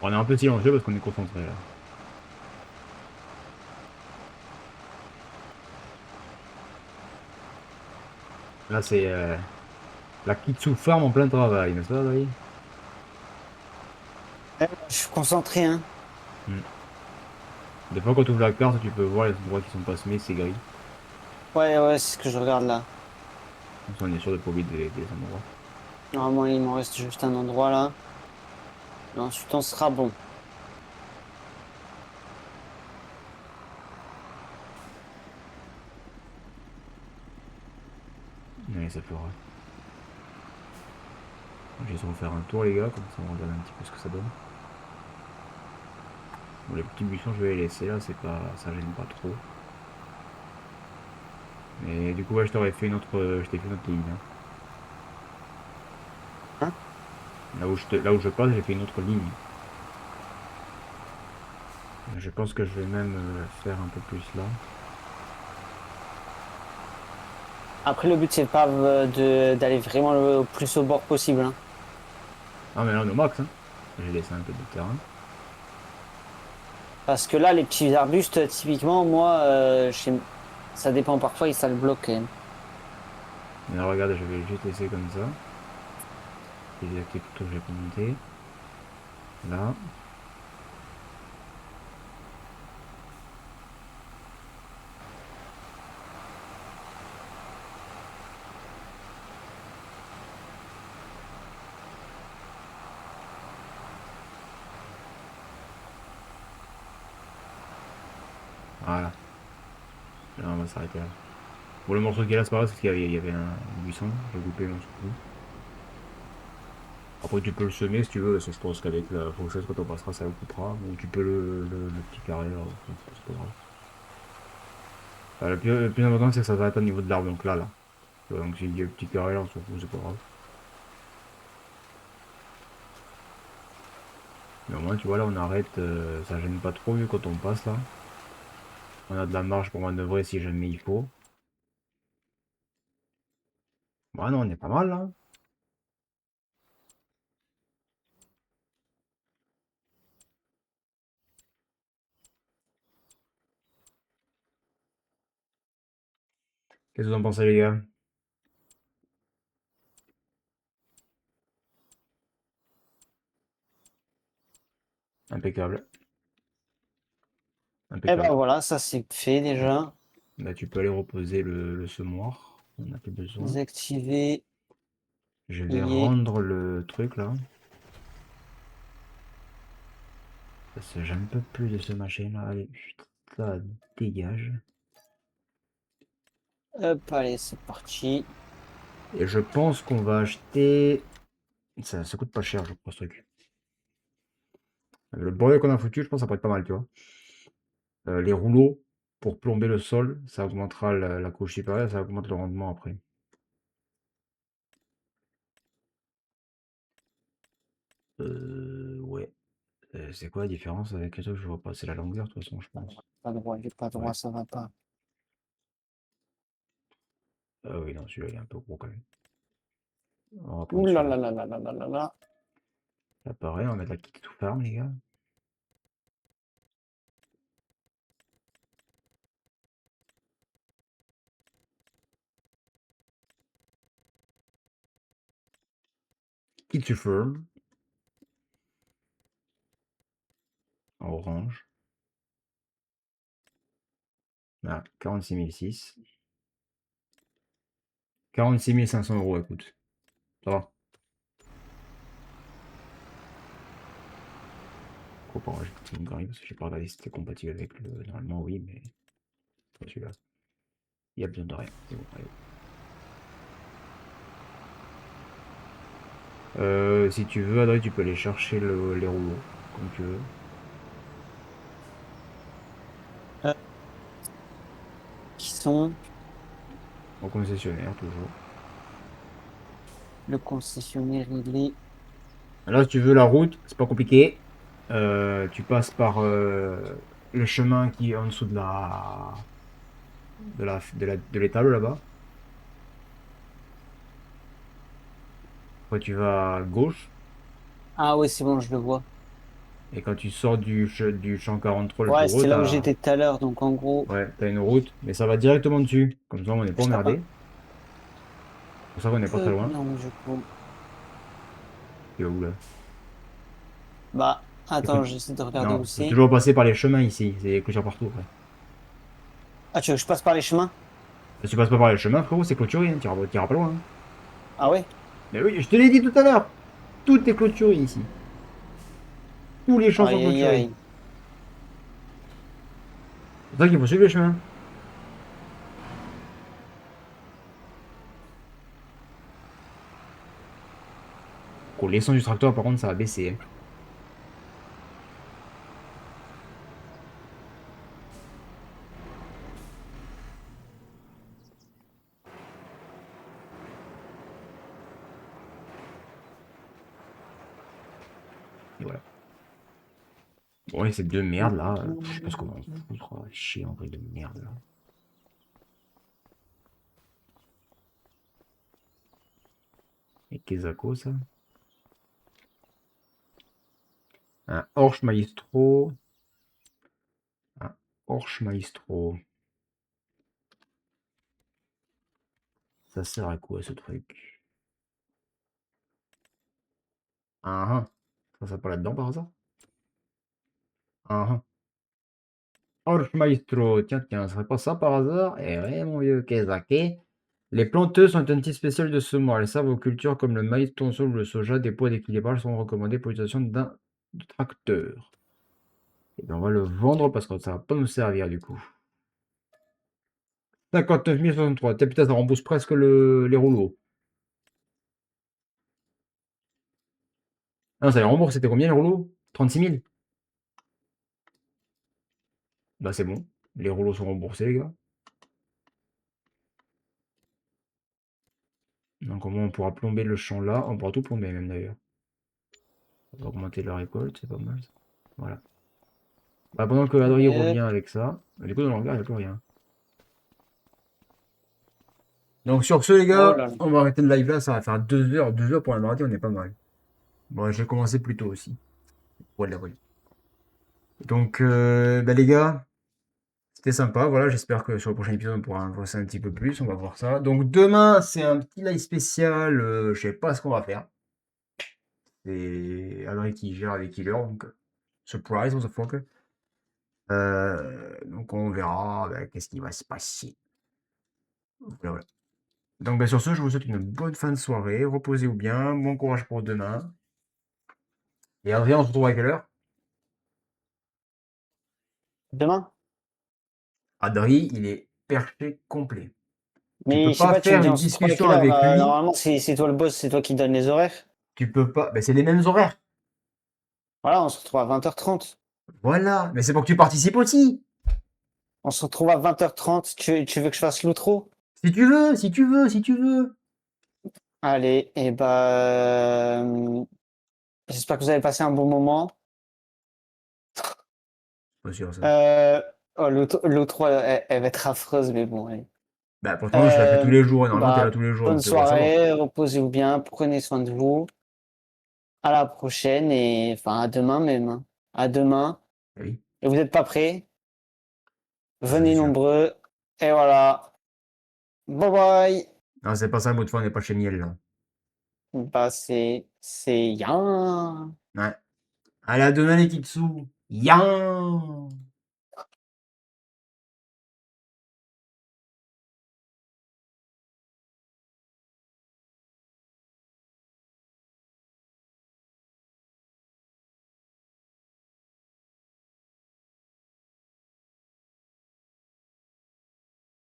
On est un peu silencieux parce qu'on est concentré là. Là, c'est la Kitsu Farm en plein travail, n'est-ce pas, Adrien? Je suis concentré, hein. Hmm. Des fois, quand tu ouvres la carte, tu peux voir les endroits qui sont pas semés, c'est gris. Ouais, ouais, c'est ce que je regarde là. Comme ça, on est sûr de pas oublier des endroits. Normalement, il m'en reste juste un endroit là. Et ensuite, on sera bon. Ouais, ça fera. J'essaie de faire un tour, les gars, comme ça on regarde un petit peu ce que ça donne. Bon, les petits buissons, je vais les laisser là, c'est pas, ça gêne pas trop. Mais du coup, ouais, je t'aurais fait une autre, je t'ai fait une autre ligne, hein. Hein? Là où je passe, j'ai fait une autre ligne. Je pense que je vais même faire un peu plus là. Après, le but, c'est pas d'aller vraiment le plus au bord possible, hein. Ah, mais là, on est au max, hein. J'ai laissé un peu de terrain. Parce que là, les petits arbustes, typiquement, moi, ça dépend parfois et ça le bloque quand même. Mais là, regarde, je vais juste laisser comme ça. Et les actifs que j'ai monté. Là. Voilà. Là, on va s'arrêter là. Bon, le morceau qui est là, c'est pas grave, parce qu'il y avait un buisson. J'ai coupé, mais on s'en fout. Après, tu peux le semer si tu veux, parce que je pense qu'avec la faucheuse, quand on passera, ça le coupera. Ou tu peux le petit carré, là, c'est pas grave. Le plus important, c'est que ça s'arrête au niveau de l'arbre, donc là. Tu vois, donc s'il y a le petit carré là, on s'en fout, c'est pas grave. Mais au moins, tu vois, là, on arrête, ça gêne pas trop, vu quand on passe là. On a de la marge pour manœuvrer si jamais il faut. Bah non, on est pas mal là. Qu'est-ce que vous en pensez, les gars? Impeccable. Et ben Impeccable. voilà, ça c'est fait déjà. Bah, tu peux aller reposer le semoir. On n'a plus besoin. Désactiver. Je vais Y est. rendre le truc là. Parce que j'en peux plus de ce machin là. Allez, putain, dégage. Hop, allez, c'est parti. Et je pense qu'on va acheter. Ça coûte pas cher, je crois, ce truc. Le bordel qu'on a foutu, je pense que ça pourrait être pas mal, tu vois. Les rouleaux pour plomber le sol, ça augmentera la couche supérieure, ça augmente le rendement après. Ouais. C'est quoi la différence avec les autres? Je vois pas. C'est la longueur, de toute façon, je pense. Pas droit, j'ai pas droit, Ouais. ça va pas. Ah oui, non, celui-là, il est un peu gros quand même. On va Ouh prendre là celui-là. là là là là là là là. Là, pareil, on va mettre la Kitty to Farm, les gars. Kitty Farm, en orange. Là, 46 006. 46 500 euros, écoute. Ça va. Faut pas rajouter une grille parce que j'ai pas regardé si c'était compatible avec le. Normalement, oui, mais pas celui-là. Il y a besoin de rien. C'est bon, allez. Si tu veux, Adrien, tu peux aller chercher les rouleaux, comme tu veux. Euh, qui sont Au concessionnaire, toujours. le concessionnaire, il est. Là, si tu veux la route, c'est pas compliqué. Tu passes par le chemin qui est en dessous de l'étable là-bas. Après, tu vas à gauche. Ah oui, c'est bon, je le vois. Et quand tu sors du champ 43, le Ouais, taureau, c'était là où t'as j'étais tout à l'heure, donc en gros, ouais, t'as une route, mais ça va directement dessus. Comme ça, on n'est pas je tape un emmerdé. C'est pour ça qu'on n'est pas très peu loin. long du coup. Et où là? Bah, Il faut- attends, j'essaie de regarder où Non, faut c'est. toujours passer par les chemins ici. C'est des clôtures partout. Ouais. Ah, tu veux que je passe par les chemins? Si tu passes pas par les chemins, frérot, c'est clôturé. Hein. T'iras pas loin. Hein. Ah ouais? Mais oui, je te l'ai dit tout à l'heure. Tout est clôturé ici. Tous les champs sont Aïe, aïe, clôturés. aïe. C'est ça qu'il faut suivre les chemins. Oh, l'essence du tracteur, par contre, ça va baisser. Hein. Et voilà. Bon, et cette de merde là, je sais pas ce qu'on va en foutre. Oh, chier en vrai de merde là. Et Kezako ça. Un Orch Maestro. Un Orch Maestro. Ça sert à quoi ce truc? Ah ah. Ça pas là-dedans par hasard? Ah ah. Orch Maestro. Tiens, tiens, ça serait pas ça par hasard? Eh ouais, mon vieux Kezake. Les planteuses sont un type spécial de semoirs. Elles servent aux cultures comme le maïs, tournesol ou le soja. Des poids d'équilibrage sont recommandés pour l'utilisation d'un tracteur. Et ben on va le vendre parce que ça va pas nous servir du coup. 59 063. Putain, ça rembourse presque les rouleaux. Ah non, ça les rembourse. C'était combien les rouleaux? 36 000. Bah c'est bon. Les rouleaux sont remboursés, les gars. Donc au moins on pourra plomber le champ là. On pourra tout plomber même d'ailleurs. On va augmenter la récolte, c'est pas mal ça. Voilà. Bah, pendant que Adrien revient avec ça. Du coup dans le hangar, il n'y a plus rien. Donc sur ce les Oh gars, là là. on va arrêter le live là, ça va faire 2 heures. 2 heures pour un mardi, on est pas mal. Bon, j'ai commencé plus tôt aussi. Voilà, voilà. Donc bah, les gars, c'était sympa. Voilà, j'espère que sur le prochain épisode on pourra avancer un petit peu plus. On va voir ça. Donc demain, c'est un petit live spécial. Je sais pas ce qu'on va faire. C'est Adrien qui gère avec Killer, donc surprise, what the fuck. Donc on verra qu'est-ce qui va se passer. Voilà, voilà. Donc bah, sur ce, je vous souhaite une bonne fin de soirée. Reposez-vous bien. Bon courage pour demain. Et Adrien, on se retrouve à quelle heure? Demain? Adrien, il est perché complet. Tu Mais peux je sais pas pas, tu me faire dis une on se retrouve à discussion quelle heure? avec lui. Normalement, c'est toi le boss, c'est toi qui donne les horaires. Tu peux pas. C'est les mêmes horaires. Voilà, on se retrouve à 20h30. Voilà. Mais c'est pour que tu participes aussi. On se retrouve à 20h30. Tu veux que je fasse l'outro? Si tu veux, si tu veux, si tu veux. Allez, et bah, j'espère que vous avez passé un bon moment. Pas sûr ça. Oh, l'outro, elle va être affreuse, mais bon, allez. Bah pourtant, je la fais tous les jours. Et normalement, t'es là Bah, tous les jours. bonne Donc tu devrais savoir. soirée, reposez-vous bien, prenez soin de vous. À la prochaine et enfin à demain même. Hein. À demain. Ah oui. Et vous n'êtes pas prêts? Ça, c'est Venez sûr. nombreux. Et voilà. Bye bye. Non, c'est pas ça, le mot de fin, on n'est pas chez Miel là. Bah c'est bien. Ouais. Allez, à demain les Kitsu. Yan